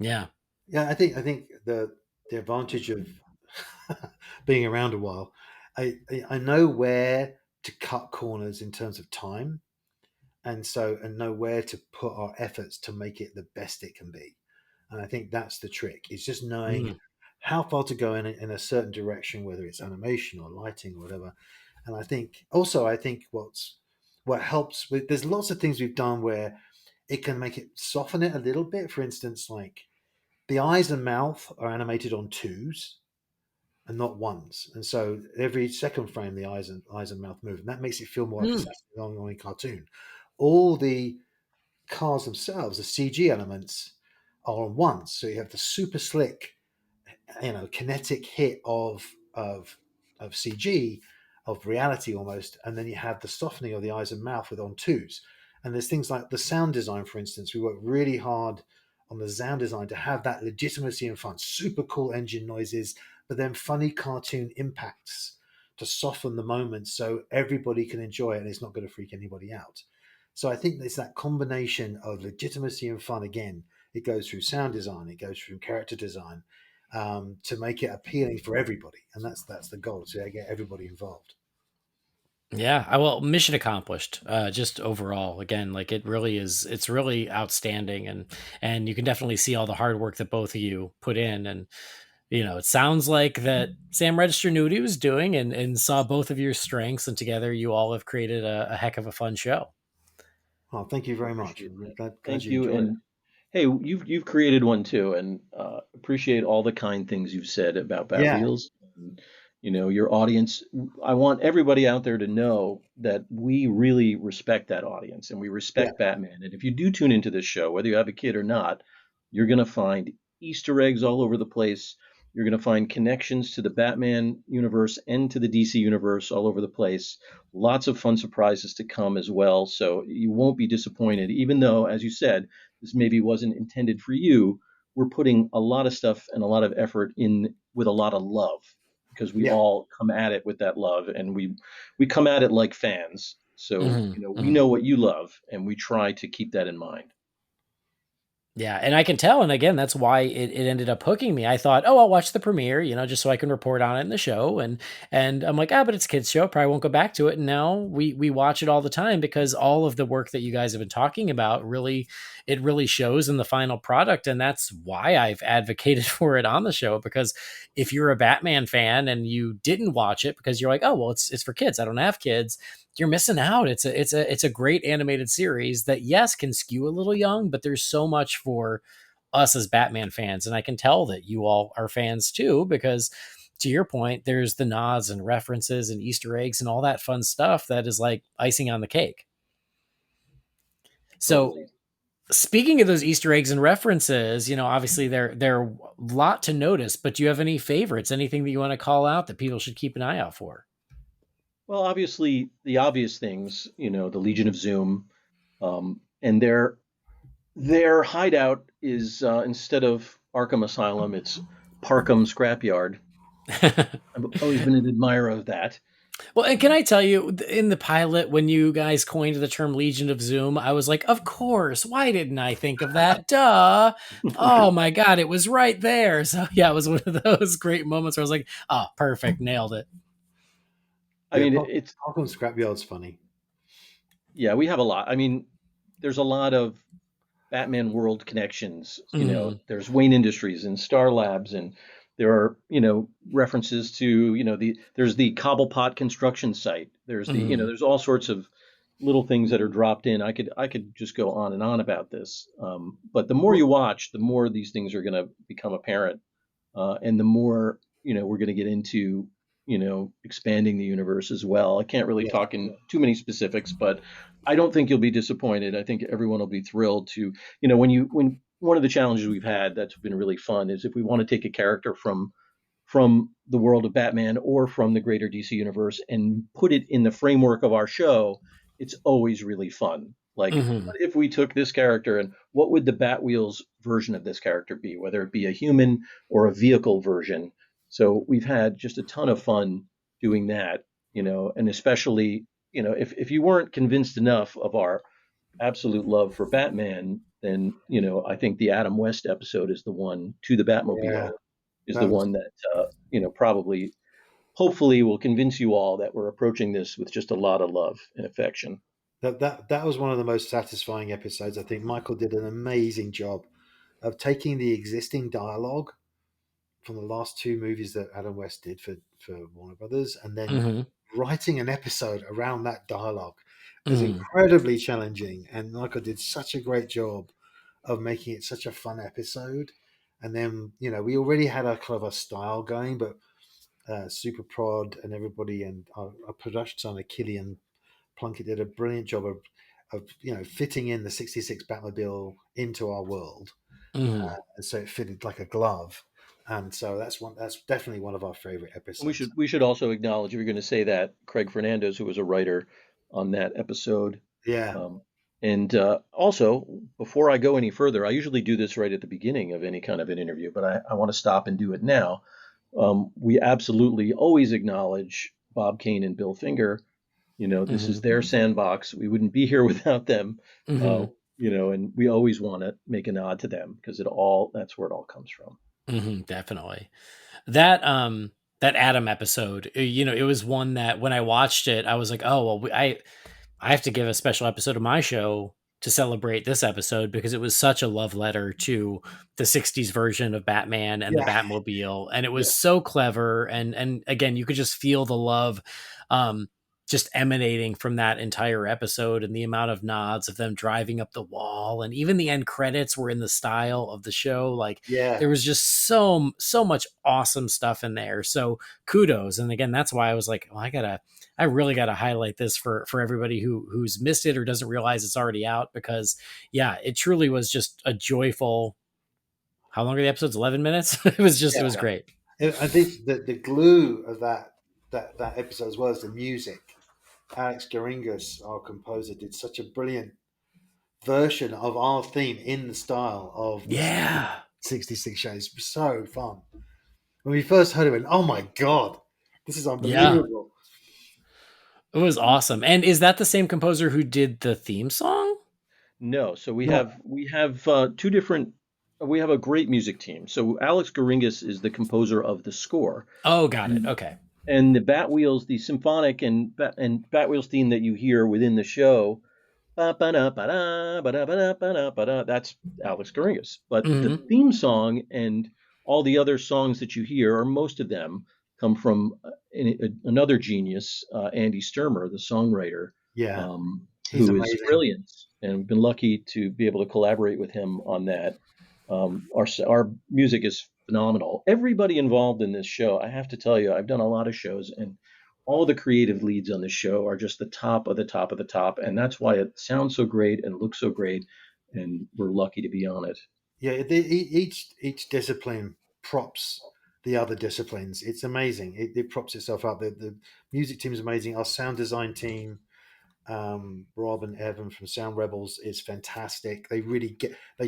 S1: Yeah.
S4: yeah. I think the advantage of being around a while, I know where to cut corners in terms of time, and know where to put our efforts to make it the best it can be. And I think that's the trick. It's just knowing
S1: Mhm.
S4: how far to go in a certain direction, whether it's animation or lighting or whatever. And I think what helps with there's lots of things we've done where it can make it soften it a little bit. For instance, like the eyes and mouth are animated on twos and not ones, and so every second frame the eyes and mouth move, and that makes it feel more like a
S1: Mm.
S4: Saturday morning cartoon. All the cars themselves, the CG elements, are on ones, so you have the super slick, kinetic hit of CG, of reality almost, and then you have the softening of the eyes and mouth with on twos. And there's things like the sound design, for instance. We work really hard on the sound design to have that legitimacy and fun, super cool engine noises, but then funny cartoon impacts to soften the moment so everybody can enjoy it and it's not going to freak anybody out. So I think it's that combination of legitimacy and fun again. It goes through sound design, it goes through character design, to make it appealing for everybody, and that's the goal, to get everybody involved.
S1: Yeah, well, mission accomplished. Just overall, again, like it really is. It's really outstanding, and you can definitely see all the hard work that both of you put in. And it sounds like that Sam Register knew what he was doing, and saw both of your strengths, and together you all have created a heck of a fun show.
S4: Oh, thank you
S3: I
S4: very much.
S3: appreciate
S4: I'm really
S3: that.
S4: glad
S3: Thank
S4: you
S3: you.
S4: enjoyed it.
S3: And hey, you've created one too, and appreciate all the kind things you've said about
S4: Yeah,
S3: Batwheels. And, your audience. I want everybody out there to know that we really respect that audience and we
S4: yeah,
S3: respect Batman. And if you do tune into this show, whether you have a kid or not, you're going to find Easter eggs all over the place. You're going to find connections to the Batman universe and to the DC universe all over the place. Lots of fun surprises to come as well. So you won't be disappointed, even though, as you said, this maybe wasn't intended for you. We're putting a lot of stuff and a lot of effort in with a lot of love because we
S4: yeah.
S3: all come at it with that love and we come at it like fans. So,
S1: Hmm.
S3: we know what you love and we try to keep that in mind.
S1: Yeah, and I can tell, and again, that's why it ended up hooking me. I thought, oh, I'll watch the premiere, just so I can report on it in the show, and I'm like, but it's a kids show, probably won't go back to it. And now we watch it all the time because all of the work that you guys have been talking about really shows in the final product, and that's why I've advocated for it on the show. Because if you're a Batman fan and you didn't watch it because you're like, oh, well, it's for kids, I don't have kids, you're missing out. It's a great animated series that, yes, can skew a little young, but there's so much for us as Batman fans, and I can tell that you all are fans too, because to your point, there's the nods and references and Easter eggs and all that fun stuff that is like icing on the cake. So
S3: Totally.
S1: speaking of those Easter eggs and references, obviously they're a lot to notice, but do you have any favorites, anything that you want to call out that people should keep an eye out for?
S3: Well, obviously the obvious things, the Legion of Zoom, and their hideout is instead of Arkham Asylum, it's Parkham Scrapyard. I've always been an admirer of that.
S1: Well, and can I tell you, in the pilot, when you guys coined the term Legion of Zoom, I was like, of course, why didn't I think of that? Duh. Oh my God, it was right there. So, yeah, it was one of those great moments where I was like, oh, perfect, nailed it.
S3: I
S4: Yeah,
S3: mean, it's
S4: Parkland Scrapyard's funny.
S3: yeah, we have a lot. I mean, there's a lot of Batman world connections.
S1: Hmm.
S3: There's Wayne Industries and Star Labs, and there are, references to, there's the Cobblepot construction site. There's
S1: Hmm.
S3: there's all sorts of little things that are dropped in. I could just go on and on about this. But the more
S4: Well,
S3: you watch, the more these things are going to become apparent, and the more, we're going to get into, expanding the universe as well. I can't really
S4: yeah,
S3: talk in too many specifics, but I don't think you'll be disappointed. I think everyone will be thrilled to, when one of the challenges we've had that's been really fun is if we want to take a character from the world of Batman or from the greater DC universe and put it in the framework of our show, it's always really fun. Like,
S1: Hmm.
S3: what if we took this character and what would the Batwheels version of this character be, whether it be a human or a vehicle version? So we've had just a ton of fun doing that, and especially, if you weren't convinced enough of our absolute love for Batman, then, I think the Adam West episode is the one to the
S4: yeah.
S3: Batmobile is the
S4: That was
S3: one that probably, hopefully, will convince you all that we're approaching this with just a lot of love and affection.
S4: that was one of the most satisfying episodes. I think Michael did an amazing job of taking the existing dialogue from the last two movies that Adam West did for Warner Brothers, and then
S1: Hmm.
S4: writing an episode around that dialogue. It was
S1: Hmm.
S4: incredibly challenging, and Michael did such a great job of making it such a fun episode. And then, we already had a kind of a style going, but Super Prod and everybody and our production designer Killian Plunkett did a brilliant job of fitting in the '66 Batmobile into our world,
S1: Hmm.
S4: and so it fitted like a glove. And so that's definitely one of our favorite
S3: And we
S4: episodes.
S3: should we should also acknowledge, if you're going to say that, Craig Fernandez, who was a writer on that episode.
S4: Yeah,
S3: Um, and also, before I go any further, I usually do this right at the beginning of any kind of an interview, but I want to stop and do it now. We absolutely always acknowledge Bob Kane and Bill Finger. This is
S1: Hmm.
S3: their sandbox. We wouldn't be here without them. Uh,
S1: Hmm.
S3: and we always want to make a nod to them because that's where it all comes from.
S1: Hmm. Definitely. That that Adam episode, it was one that when I watched it, I was like, oh well, I have to give a special episode of my show to celebrate this episode because it was such a love letter to the 60s version of Batman and the
S4: yeah,
S1: Batmobile, and it
S4: yeah,
S1: was so clever, and again, you could just feel the love um just emanating from that entire episode, and the amount of nods of them driving up the wall, and even the end credits were in the style of the show. Like,
S4: yeah,
S1: there was just so much awesome stuff in there. So kudos. And again, that's why I was like, well, I really got to highlight this for everybody who's missed it or doesn't realize it's already out, because yeah, it truly was just a joyful. How long are the episodes? 11 minutes. It was
S4: yeah.
S1: great.
S4: I think that the glue of that episode as well as the music. Alex Garingas, our composer, did such a brilliant version of our theme in the style of the
S1: Yeah,
S4: '66 show. It's so fun. When we first heard it, we went, "Oh my god, this is
S1: yeah,
S4: unbelievable!"
S1: it was awesome. And is that the same composer who did the theme song?
S3: No, so we
S4: No,
S3: have we have two different. We have a great music team. So Alex Garingas is the composer of the score,
S1: Oh, got it.
S3: and
S1: Okay.
S3: and the Batwheels, the symphonic and Batwheels theme that you hear within the show. Ba-ba-da-ba-da, ba-da-ba-da-ba-da-ba-da. That's Alex Garingas. But the
S1: Hmm.
S3: theme song and all the other songs that you hear, or most of them, come from another genius, Andy Sturmer, the songwriter,
S4: yeah,
S3: um,
S4: he's
S3: who is
S4: amazing.
S3: brilliant. And we've been lucky to be able to collaborate with him on that. Our music is phenomenal. Everybody involved in this show, I have to tell you, I've done a lot of shows, and all the creative leads on the show are just the top of the top of the top, and that's why it sounds so great and looks so great, and we're lucky to be on it.
S4: Yeah, each discipline props the other disciplines. It's amazing. It props itself up. The music team is amazing. Our sound design team, Rob and Evan from Sound Rebels, is fantastic. They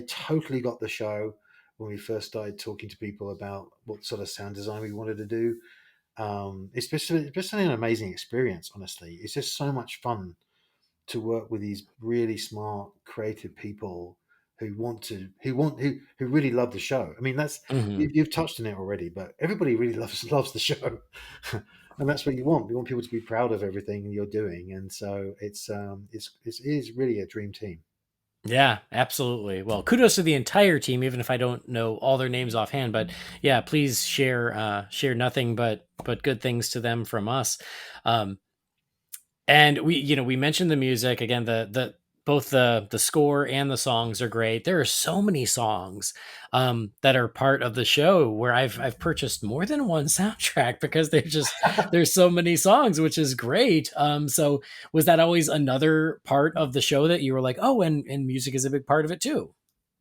S4: totally got the show when we first started talking to people about what sort of sound design we wanted to do. It's been an amazing experience. Honestly, it's just so much fun to work with these really smart, creative people who really love the show. I mean,
S1: Hmm.
S4: you've touched on it already, but everybody really loves the show, and that's what you want. You want people to be proud of everything you're doing, and so it is really a dream team.
S1: Yeah, absolutely. Well, kudos to the entire team, even if I don't know all their names offhand. But yeah, please share nothing but good things to them from us. Um, and we mentioned the music again. The both the score and the songs are great. There are so many songs that are part of the show where I've purchased more than one soundtrack because there's so many songs, which is great. So was that always another part of the show that you were like, oh, and music is a big part of it too?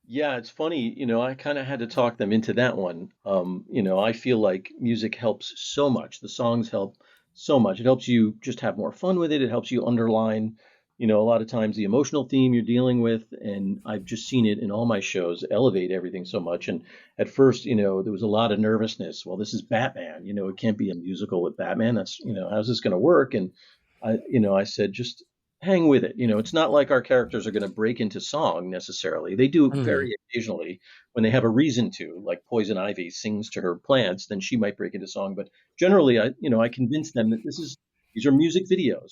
S3: Yeah, it's funny, I kind of had to talk them into that one. I feel like music helps so much. The songs help so much. It helps you just have more fun with it. It helps you underline, a lot of times the emotional theme you're dealing with. And I've just seen it in all my shows elevate everything so much. And at first, there was a lot of nervousness. Well, this is Batman, it can't be a musical with Batman. That's, how's this going to work? And I said, just hang with it. It's not like our characters are going to break into song necessarily. They do
S1: Mhm.
S3: very occasionally when they have a reason to, like Poison Ivy sings to her plants, then she might break into song. But generally, I convince them that these are music videos.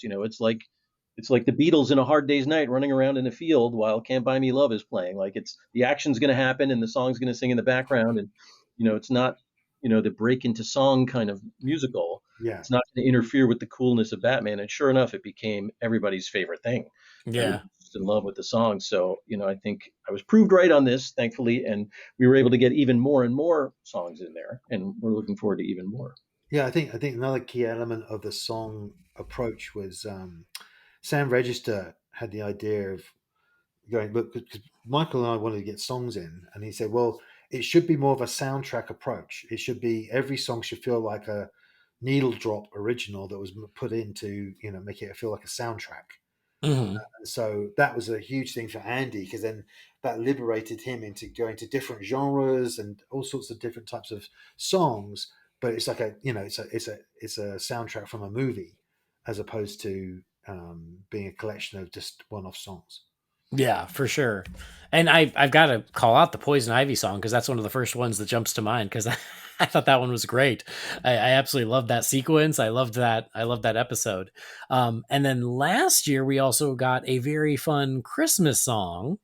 S3: It's like the Beatles in A Hard Day's Night running around in a field while Can't Buy Me Love is playing. Like it's the action's going to happen and the song's going to sing in the background, and it's not the break into song kind of musical.
S4: Yeah.
S3: It's not going to interfere with the coolness of Batman. And sure enough, it became everybody's favorite thing.
S1: Yeah.
S3: Everybody's just in love with the song. So, I think I was proved right on this, thankfully, and we were able to get even more and more songs in there, and we're looking forward to even more.
S4: Yeah, I think another key element of the song approach was Sam Register had the idea of going, look, because Michael and I wanted to get songs in, and he said, well, it should be more of a soundtrack approach. It should be every song should feel like a needle drop original that was put into, make it feel like a soundtrack.
S1: Mhm.
S4: And so that was a huge thing for Andy because then that liberated him into going to different genres and all sorts of different types of songs. But it's like it's a soundtrack from a movie as opposed to being a collection of just one-off songs.
S1: Yeah, for sure. And I've got to call out the Poison Ivy song because that's one of the first ones that jumps to mind because I thought that one was great. I absolutely loved that sequence. I loved that. I loved that episode. And then last year we also got a very fun Christmas song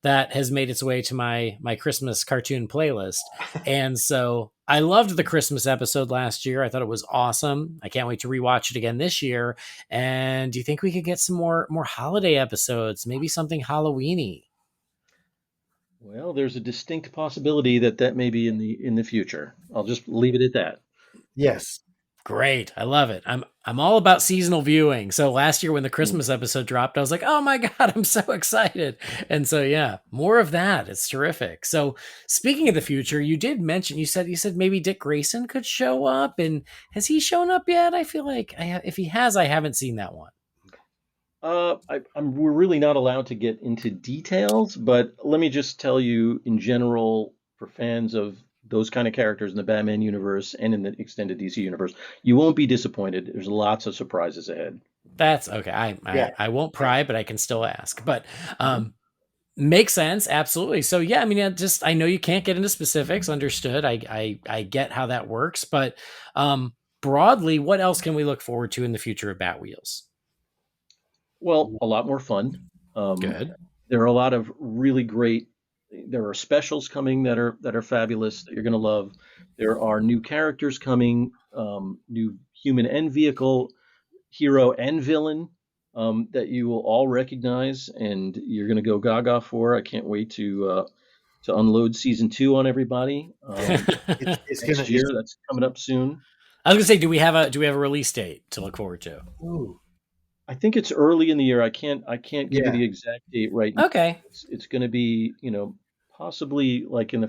S1: that has made its way to my Christmas cartoon playlist. And so I loved the Christmas episode last year. I thought it was awesome. I can't wait to rewatch it again this year. And do you think we could get some more holiday episodes? Maybe something Halloweeny?
S3: Well, there's a distinct possibility that that may be in the future. I'll just leave it at that.
S4: Yes.
S1: Great. I love it. I'm all about seasonal viewing. So last year when the
S3: Hmm.
S1: Christmas episode dropped, I was like, "Oh my god, I'm so excited." And so yeah, more of that. It's terrific. So speaking of the future, you did mention you said maybe Dick Grayson could show up, and has he shown up yet? I feel like if he has, I haven't seen that one.
S3: We're really not allowed to get into details, but let me just tell you in general, for fans of those kind of characters in the Batman universe and in the extended DC universe, you won't be disappointed. There's lots of surprises ahead.
S1: That's okay. I
S4: Yeah.
S1: I, I won't
S4: Yeah.
S1: pry, but I can still ask. But
S3: Mhm.
S1: makes sense, absolutely. So yeah, I mean, I know you can't get into specifics. Understood. I get how that works, but broadly, what else can we look forward to in the future of Batwheels?
S3: Well, a lot more fun. Um,
S1: Good.
S3: there are a lot of really great. There are specials coming that are fabulous that you're going to love. There are new characters coming, new human and vehicle, hero and villain that you will all recognize, and you're going to go gaga for. I can't wait to unload season two on everybody
S4: It's gonna.
S3: next year. That's coming up soon.
S1: I was gonna say, do we have a release date to look forward to?
S4: Ooh,
S3: I think it's early in the year. I can't give you
S4: yeah.
S3: the exact date right now.
S1: Okay.
S3: It's going to be possibly like in the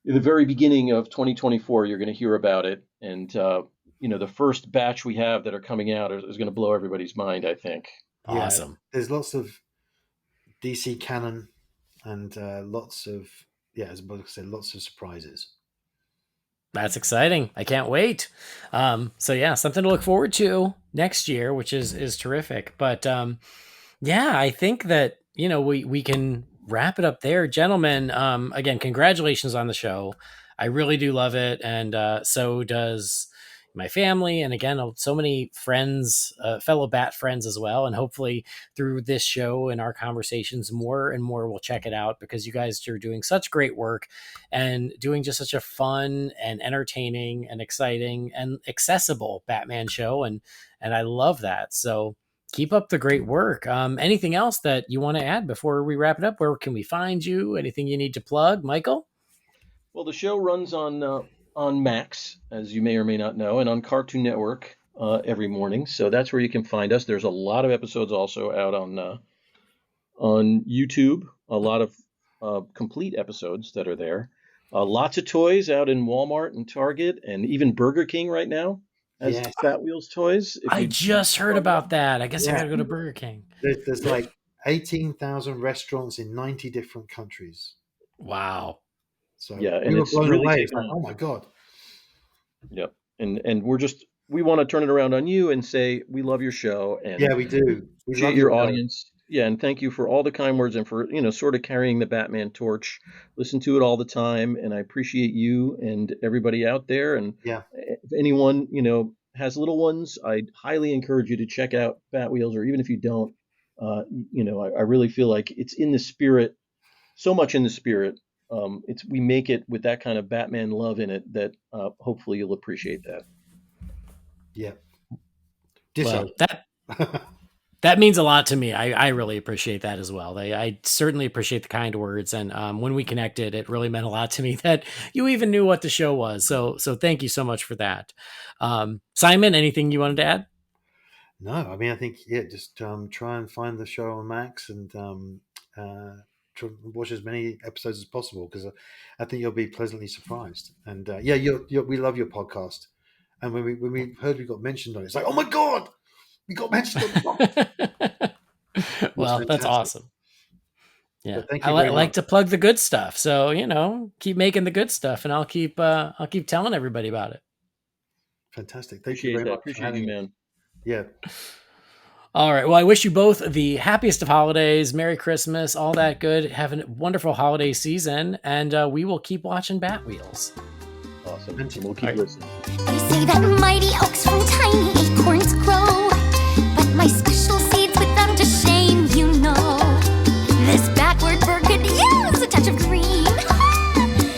S3: very beginning of 2024. You're going to hear about it, and the first batch we have that are coming out is going to blow everybody's mind. I think.
S4: Yeah.
S1: Awesome.
S4: There's lots of DC canon and lots of as I said, lots of surprises.
S1: That's exciting. I can't wait. So yeah, something to look forward to next year, which is terrific. But yeah, I think that we can wrap it up there, gentlemen. Again, congratulations on the show. I really do love it, and so does my family, and again, so many friends, fellow Bat friends as well. And hopefully through this show and our conversations, more and more will check it out, because you guys are doing such great work and doing just such a fun and entertaining and exciting and accessible Batman show. And I love that. So keep up the great work. Anything else that you want to add before we wrap it up? Where can we find you? Anything you need to plug, Michael?
S3: Well, the show runs on Max, as you may or may not know, and on Cartoon Network every morning. So that's where you can find us. There's a lot of episodes also out on YouTube. A lot of complete episodes that are there. Lots of toys out in Walmart and Target, and even Burger King right now has
S4: Yes.
S3: Batwheels toys.
S1: I just heard about that. I guess I gotta go to Burger King.
S4: There's like 18,000 restaurants in 90 different countries.
S1: Wow.
S4: So
S3: Yeah, and
S4: we were
S3: it's
S4: blown
S3: really
S4: away.
S3: taken
S4: It's like,
S3: off.
S4: oh my God.
S3: Yep. And we want to turn it around on you and say we love your show and
S4: Yeah, we do. We
S3: appreciate
S4: love
S3: your
S4: show.
S3: audience. Yeah, and thank you for all the kind words and for, sort of carrying the Batman torch. Listen to it all the time, and I appreciate you and everybody out there. And
S4: Yeah.
S3: if anyone, has little ones, I'd highly encourage you to check out Batwheels, or even if you don't, I really feel like it's in the spirit, so much in the spirit. We make it with that kind of Batman love in it that hopefully you'll appreciate that.
S4: Yeah.
S1: Well,
S4: Ditto.
S1: that means a lot to me. I really appreciate that as well. I certainly appreciate the kind words. And when we connected, it really meant a lot to me that you even knew what the show was. So thank you so much for that. Simon, anything you wanted to add?
S4: No, I mean, I think, just try and find the show on Max and try and watch as many episodes as possible, because I think you'll be pleasantly surprised. And we love your podcast. And when we heard we got mentioned on it, it's like, oh my God, we got mentioned on the podcast.
S1: Well, that's awesome. Yeah,
S4: Thank you
S1: I
S4: very
S1: like
S4: much.
S1: to plug the good stuff. So, keep making the good stuff, and I'll keep telling everybody about it.
S4: Fantastic. Thank
S3: Appreciate
S4: you very
S3: that.
S4: much.
S3: Appreciate you, man.
S4: Yeah.
S1: All right. Well, I wish you both the happiest of holidays, Merry Christmas, all that good. Have a wonderful holiday season, and we will keep watching Batwheels.
S3: Awesome. And we'll keep
S1: All right.
S3: listening.
S5: They say that mighty oaks from tiny acorns grow, but my special seeds with them to shame, This backward burgundy is a touch of green,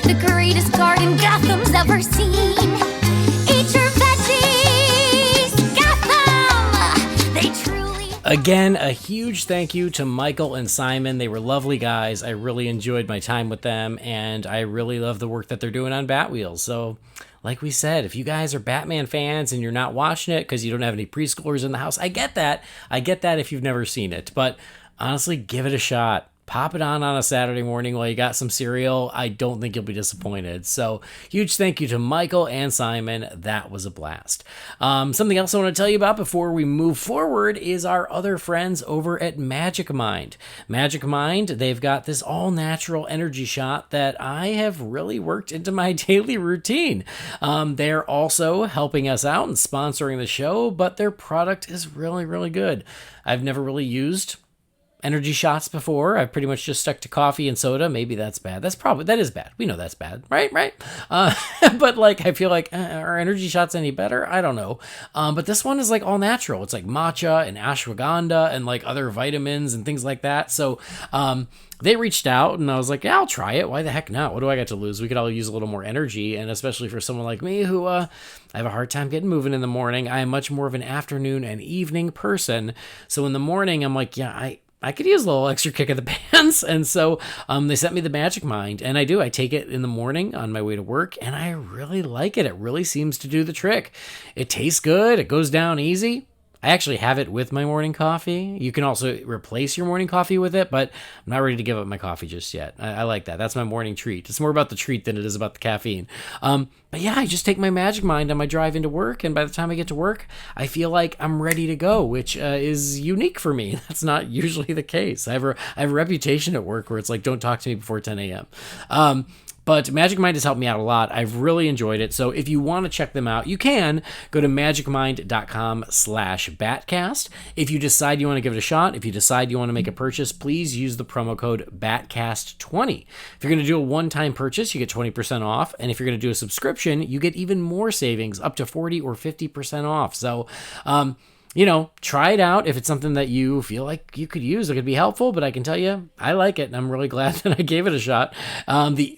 S5: the greatest garden Gotham's ever seen. Eat your veggies, Gotham! They truly...
S1: Again, a huge thank you to Michael and Simon. They were lovely guys. I really enjoyed my time with them, and I really love the work that they're doing on Batwheels. So, like we said, if you guys are Batman fans and you're not watching it because you don't have any preschoolers in the house, I get that. I get that if you've never seen it. But honestly, give it a shot. Pop it on a Saturday morning while you got some cereal. I don't think you'll be disappointed. So huge thank you to Michael and Simon. That was a blast. Something else I want to tell you about before we move forward is our other friends over at Magic Mind. Magic Mind, they've got this all-natural energy shot that I have really worked into my daily routine. They're also helping us out and sponsoring the show, but their product is really, really good. I've never really used energy shots before. I've pretty much just stuck to coffee and soda. Maybe that's bad. That is bad. We know that's bad, right? But I feel like, are energy shots any better? I don't know. But this one is all natural. It's like matcha and ashwagandha and other vitamins and things like that. So, they reached out and I was like, yeah, I'll try it. Why the heck not? What do I got to lose? We could all use a little more energy. And especially for someone like me who, I have a hard time getting moving in the morning. I am much more of an afternoon and evening person. So in the morning, I'm like, yeah, I could use a little extra kick of the pants. And so they sent me the Magic Mind, and I do. I take it in the morning on my way to work, and I really like it. It really seems to do the trick. It tastes good. It goes down easy. I actually have it with my morning coffee. You can also replace your morning coffee with it, but I'm not ready to give up my coffee just yet. I like that. That's my morning treat. It's more about the treat than it is about the caffeine. But yeah, I just take my Magic Mind on my drive into work, and by the time I get to work, I feel like I'm ready to go, which is unique for me. That's not usually the case. I have a reputation at work where it's like, don't talk to me before 10 a.m. But Magic Mind has helped me out a lot. I've really enjoyed it. So if you want to check them out, you can go to magicmind.com/Batcast. If you decide you want to give it a shot, if you decide you want to make a purchase, please use the promo code BATCAST20. If you're going to do a one-time purchase, you get 20% off. And if you're going to do a subscription, you get even more savings, up to 40 or 50% off. So, try it out if it's something that you feel like you could use. It could be helpful, but I can tell you, I like it, and I'm really glad that I gave it a shot. The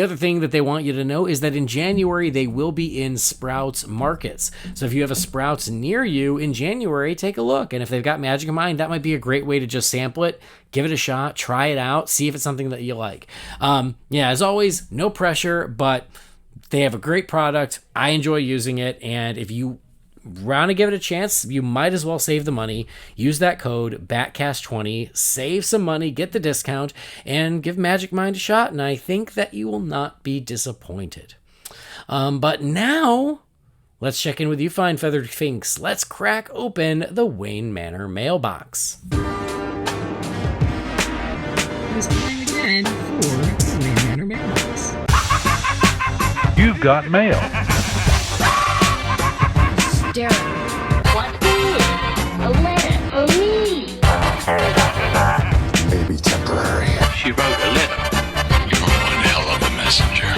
S1: other thing that they want you to know is that in January, they will be in Sprouts markets. So if you have a Sprouts near you in January, take a look. And if they've got Magic Mind, that might be a great way to just sample it, give it a shot, try it out, see if it's something that you like. As always, no pressure, but they have a great product. I enjoy using it, and if you want to give it a chance, you might as well save the money. Use that code BATCAST20, save some money, get the discount, and give Magic Mind a shot, and I think that you will not be disappointed. But now, let's check in with you fine feathered finks. Let's crack open the Wayne Manor mailbox. It's time again for the Wayne Manor mailbox.
S6: You've got mail.
S7: What is a letter for me?
S8: Maybe temporary.
S6: She wrote a letter.
S8: You're one hell of a messenger.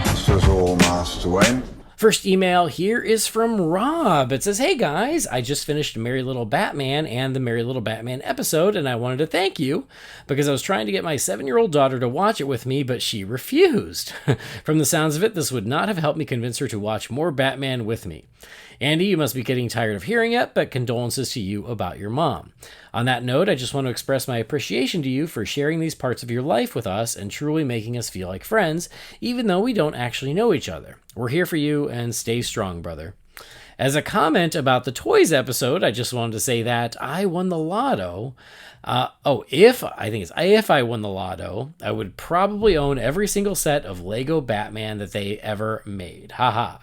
S8: This is all, Master Wayne.
S1: First email here is from Rob. It says, "Hey guys, I just finished Merry Little Batman and the Merry Little Batman episode, and I wanted to thank you because I was trying to get my 7-year-old daughter to watch it with me, but she refused. From the sounds of it, this would not have helped me convince her to watch more Batman with me. Andy, you must be getting tired of hearing it, but condolences to you about your mom. On that note, I just want to express my appreciation to you for sharing these parts of your life with us and truly making us feel like friends, even though we don't actually know each other. We're here for you, and stay strong, brother. As a comment about the toys episode, I just wanted to say that I won the lotto. If I won the lotto, I would probably own every single set of Lego Batman that they ever made. Haha.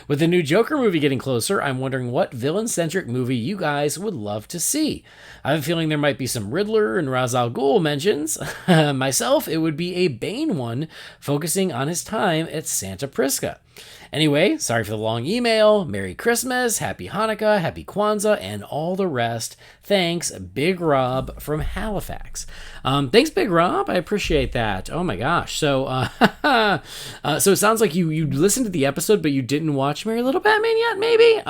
S1: With the new Joker movie getting closer, I'm wondering what villain-centric movie you guys would love to see. I have a feeling there might be some Riddler and Ra's al Ghul mentions. Myself, it would be a Bane one, focusing on his time at Santa Prisca. Anyway, sorry for the long email. Merry Christmas, Happy Hanukkah, Happy Kwanzaa, and all the rest. Thanks, Big Rob from Halifax." Thanks, Big Rob. I appreciate that. Oh my gosh. So, so it sounds like you listened to the episode, but you didn't watch Merry Little Batman yet, maybe?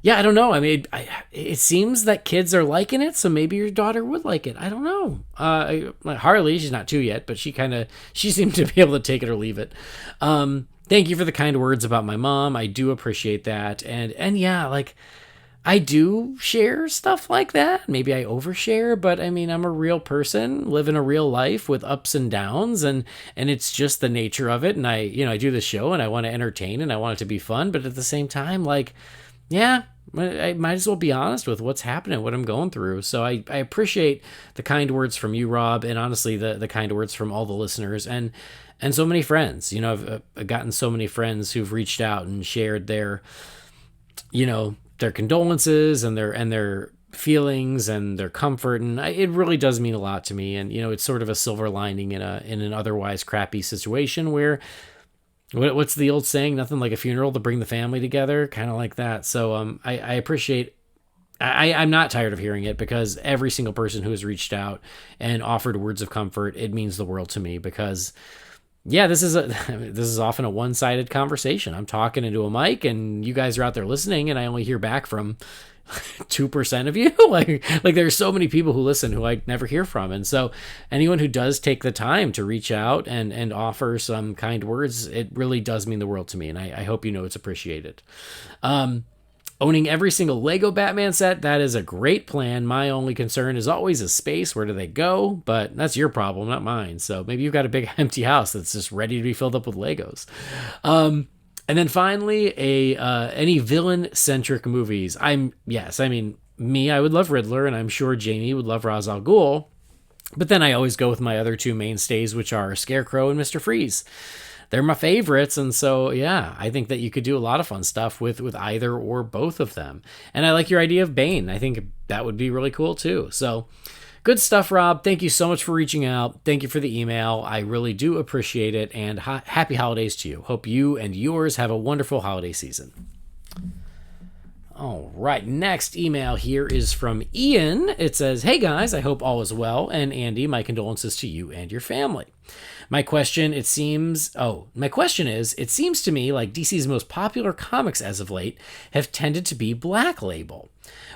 S1: Yeah, I don't know. I mean, it seems that kids are liking it, so maybe your daughter would like it. I don't know. Harley, she's not 2 yet, but she seemed to be able to take it or leave it. Thank you for the kind words about my mom. I do appreciate that. And yeah, like, I do share stuff like that. Maybe I overshare, but I mean, I'm a real person living a real life with ups and downs, and it's just the nature of it. And I do this show and I want to entertain and I want it to be fun, but at the same time, like, yeah, I might as well be honest with what's happening, what I'm going through. So I appreciate the kind words from you, Rob, and honestly, the kind words from all the listeners and so many friends. I've gotten so many friends who've reached out and shared their condolences and their feelings and their comfort, and it really does mean a lot to me. And it's sort of a silver lining in an otherwise crappy situation where, what's the old saying? Nothing like a funeral to bring the family together, kind of like that. So I appreciate. I'm not tired of hearing it, because every single person who has reached out and offered words of comfort, it means the world to me, because yeah, this is often a one-sided conversation. I'm talking into a mic and you guys are out there listening, and I only hear back from 2% of you. like there's so many people who listen who I never hear from. And so anyone who does take the time to reach out and offer some kind words, it really does mean the world to me. And I hope it's appreciated. Owning every single Lego Batman set, that is a great plan. My only concern is always a space. Where do they go? But that's your problem, not mine. So maybe you've got a big empty house that's just ready to be filled up with Legos. And then finally, any villain-centric movies. I would love Riddler, and I'm sure Jamie would love Ra's al Ghul. But then I always go with my other two mainstays, which are Scarecrow and Mr. Freeze. They're my favorites, and so, yeah, I think that you could do a lot of fun stuff with either or both of them. And I like your idea of Bane. I think that would be really cool, too. So, good stuff, Rob. Thank you so much for reaching out. Thank you for the email. I really do appreciate it. And happy holidays to you. Hope you and yours have a wonderful holiday season. All right, next email here is from Ian. It says, "Hey guys, I hope all is well. And Andy, my condolences to you and your family. My question is, it seems to me like DC's most popular comics as of late have tended to be Black Label.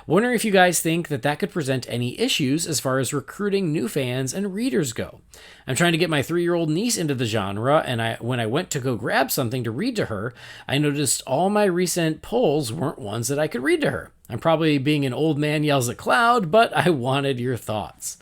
S1: Wondering if you guys think that could present any issues as far as recruiting new fans and readers go. I'm trying to get my 3-year-old niece into the genre, and when I went to go grab something to read to her, I noticed all my recent pulls weren't ones that I could read to her. I'm probably being an old man yells at cloud, but I wanted your thoughts.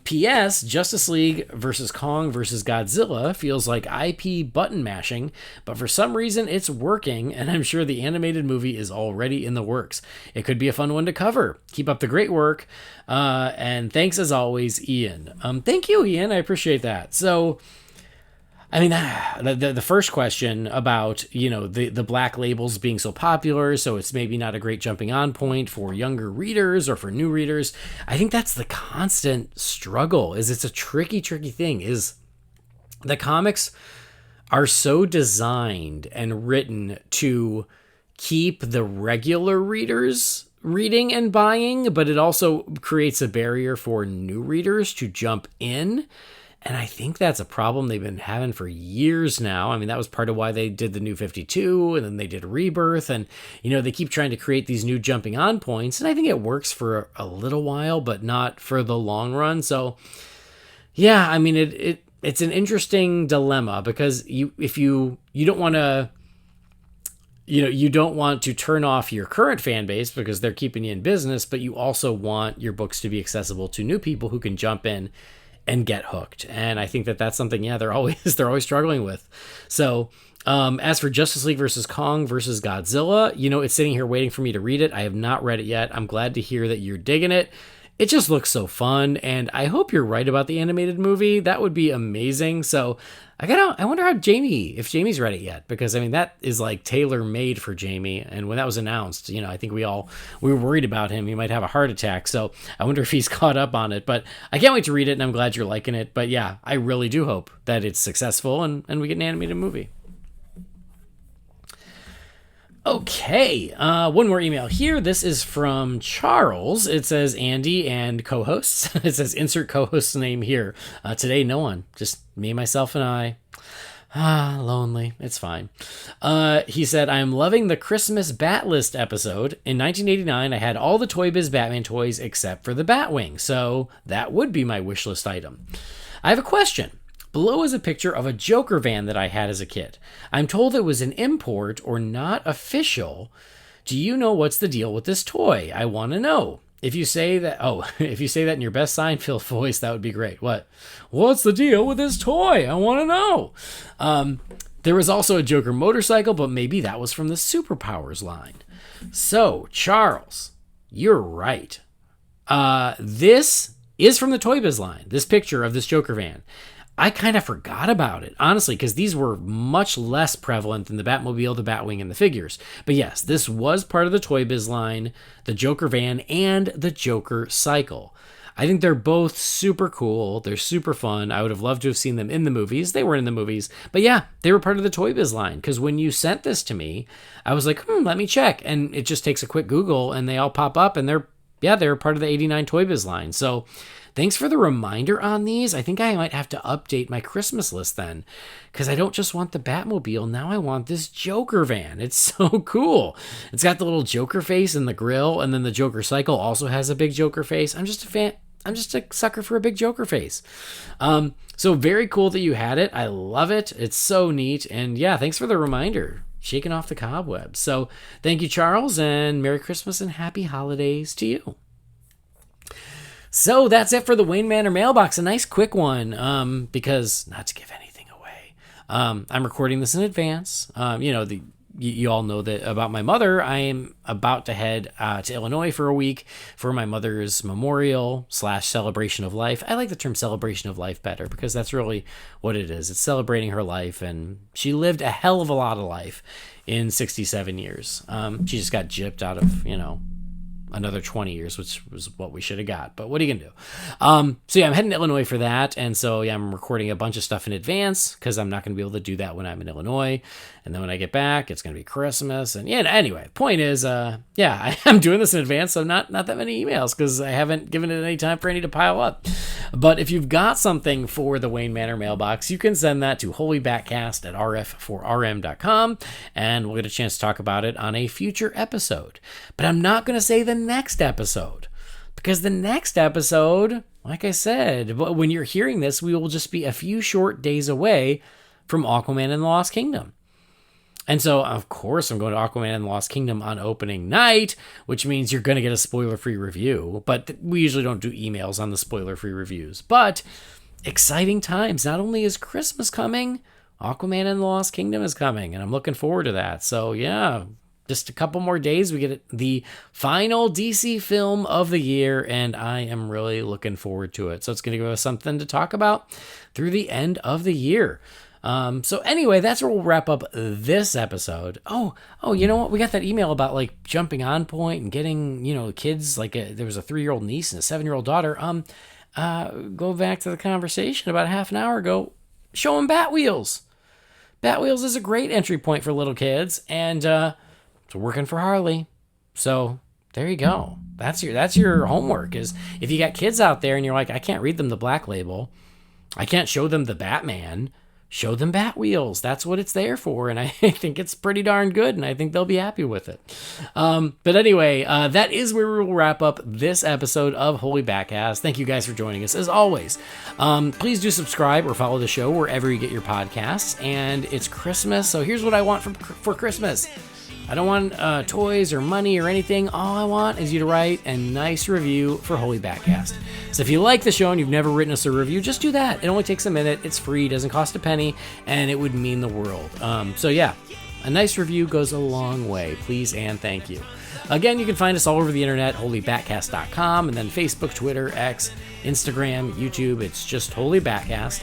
S1: P.S. Justice League versus Kong versus Godzilla feels like IP button mashing, but for some reason it's working, and I'm sure the animated movie is already in the works. It could be a fun one to cover. Keep up the great work, and thanks as always, Ian." Thank you, Ian. I appreciate that. So, I mean, the first question about, the Black Labels being so popular, so it's maybe not a great jumping on point for younger readers or for new readers. I think that's the constant struggle, is it's a tricky thing, is the comics are so designed and written to keep the regular readers reading and buying, but it also creates a barrier for new readers to jump in. And I think that's a problem they've been having for years now. I mean, that was part of why they did the New 52, and then they did Rebirth, and, they keep trying to create these new jumping on points, and I think it works for a little while, but not for the long run. So, yeah, I mean, it's an interesting dilemma, because if you don't want to, you don't want to turn off your current fan base because they're keeping you in business, but you also want your books to be accessible to new people who can jump in and get hooked. And I think that's something, they're always struggling with. So, as for Justice League versus Kong versus Godzilla, it's sitting here waiting for me to read it. I have not read it yet. I'm glad to hear that you're digging it. It just looks so fun, and I hope you're right about the animated movie. That would be amazing. So I wonder if Jamie's read it yet, because I mean, that is like tailor made for Jamie. And when that was announced, I think we were worried about him. He might have a heart attack. So I wonder if he's caught up on it, but I can't wait to read it, and I'm glad you're liking it. But yeah, I really do hope that it's successful and we get an animated movie. Okay, one more email here. This is from Charles. It says, "Andy and co-hosts." It says, "Insert co-host's name here." Today, no one. Just me, myself, and I. Lonely. It's fine. He said, "I am loving the Christmas Bat List episode. In 1989, I had all the Toy Biz Batman toys except for the Batwing, so that would be my wish list item. I have a question. Below is a picture of a Joker van that I had as a kid. I'm told it was an import or not official. Do you know what's the deal with this toy? I want to know. If you say that in your best Seinfeld voice, that would be great. What's the deal with this toy? I want to know." There was also a Joker motorcycle, but maybe that was from the Superpowers line. So, Charles, you're right. This is from the Toy Biz line, this picture of this Joker van. I kind of forgot about it, honestly, because these were much less prevalent than the Batmobile, the Batwing, and the figures. But yes, this was part of the Toy Biz line, the Joker van, and the Joker cycle. I think they're both super cool. They're super fun. I would have loved to have seen them in the movies. They weren't in the movies. But yeah, they were part of the Toy Biz line, because when you sent this to me, I was like, let me check. And it just takes a quick Google, and they all pop up, and they're part of the 89 Toy Biz line. So thanks for the reminder on these. I think I might have to update my Christmas list then, because I don't just want the Batmobile. Now I want this Joker van. It's so cool. It's got the little Joker face in the grill, and then the Joker cycle also has a big Joker face. I'm just a fan. I'm just a sucker for a big Joker face. So very cool that you had it. I love it. It's so neat. And yeah, thanks for the reminder. Shaking off the cobwebs. So thank you, Charles, and Merry Christmas and Happy Holidays to you. So that's it for the Wayne Manor mailbox. A nice quick one, because not to give anything away. I'm recording this in advance. You all know that about my mother. I am about to head to Illinois for a week for my mother's memorial / celebration of life. I like the term celebration of life better, because that's really what it is. It's celebrating her life, and she lived a hell of a lot of life in 67 years. She just got gypped out of, another 20 years, which was what we should have got. But what are you going to do? So yeah, I'm heading to Illinois for that. And so yeah, I'm recording a bunch of stuff in advance because I'm not going to be able to do that when I'm in Illinois. And then when I get back, it's going to be Christmas. And yeah, anyway, point is, yeah, I'm doing this in advance. So not that many emails because I haven't given it any time for any to pile up. But if you've got something for the Wayne Manor mailbox, you can send that to holybatcast@rf4rm.com and we'll get a chance to talk about it on a future episode. But I'm not going to say the next episode because the next episode, like I said, when you're hearing this, we will just be a few short days away from Aquaman and the Lost Kingdom. And so, of course, I'm going to Aquaman and the Lost Kingdom on opening night, which means you're going to get a spoiler-free review. But we usually don't do emails on the spoiler-free reviews. But exciting times. Not only is Christmas coming, Aquaman and the Lost Kingdom is coming, and I'm looking forward to that. So, yeah, just a couple more days, we get the final DC film of the year, and I am really looking forward to it. So it's going to give us something to talk about through the end of the year. So anyway, that's where we'll wrap up this episode. Oh, you know what? We got that email about like jumping on point and getting, kids, like there was a 3-year-old niece and a 7-year-old daughter. Go back to the conversation about half an hour ago. Show them Batwheels. Batwheels is a great entry point for little kids, and it's working for Harley. So there you go. That's your homework. Is if you got kids out there and you're like, I can't read them the Black Label, I can't show them the Batman. Show them Batwheels. That's what it's there for, and I think it's pretty darn good, and I think they'll be happy with it. But anyway, that is where we will wrap up this episode of Holy BatCast. Thank you guys for joining us, as always. Please do subscribe or follow the show wherever you get your podcasts, and it's Christmas, so here's what I want for Christmas. I don't want toys or money or anything. All I want is you to write a nice review for Holy BatCast. So if you like the show and you've never written us a review, just do that. It only takes a minute. It's free, doesn't cost a penny, and it would mean the world. So yeah, a nice review goes a long way. Please and thank you. Again, you can find us all over the internet, holybatcast.com, and then Facebook, Twitter, X, Instagram, YouTube. It's just Holy BatCast.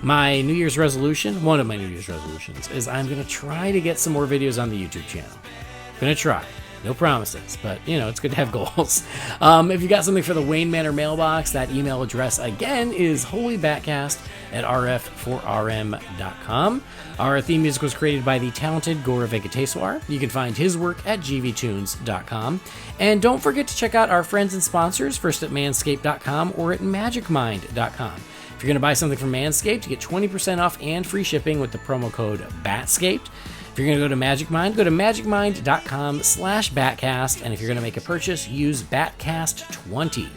S1: My New Year's resolution, one of my New Year's resolutions, is I'm going to try to get some more videos on the YouTube channel. I'm going to try. No promises, but, it's good to have goals. If you got something for the Wayne Manor mailbox, that email address, again, is holybatcast@rf4rm.com. Our theme music was created by the talented Gaurav Venkateswar. You can find his work at gvtunes.com. And don't forget to check out our friends and sponsors, first at manscaped.com or at magicmind.com. If you're going to buy something from Manscaped, you get 20% off and free shipping with the promo code BATSCAPED. If you're going to go to Magic Mind, go to magicmind.com/Batcast. And if you're going to make a purchase, use BatCast20.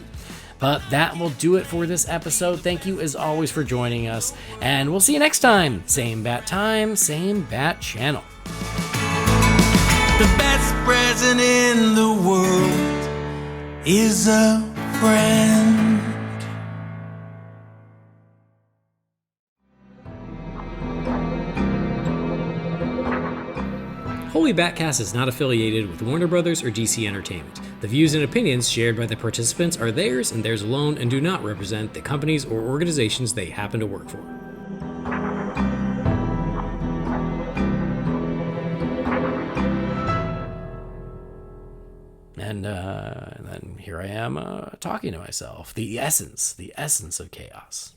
S1: But that will do it for this episode. Thank you, as always, for joining us. And we'll see you next time. Same bat time, same bat channel.
S9: The best present in the world is a friend.
S1: Holy BatCast is not affiliated with Warner Brothers or DC Entertainment. The views and opinions shared by the participants are theirs and theirs alone and do not represent the companies or organizations they happen to work for. And then here I am talking to myself. The essence of chaos.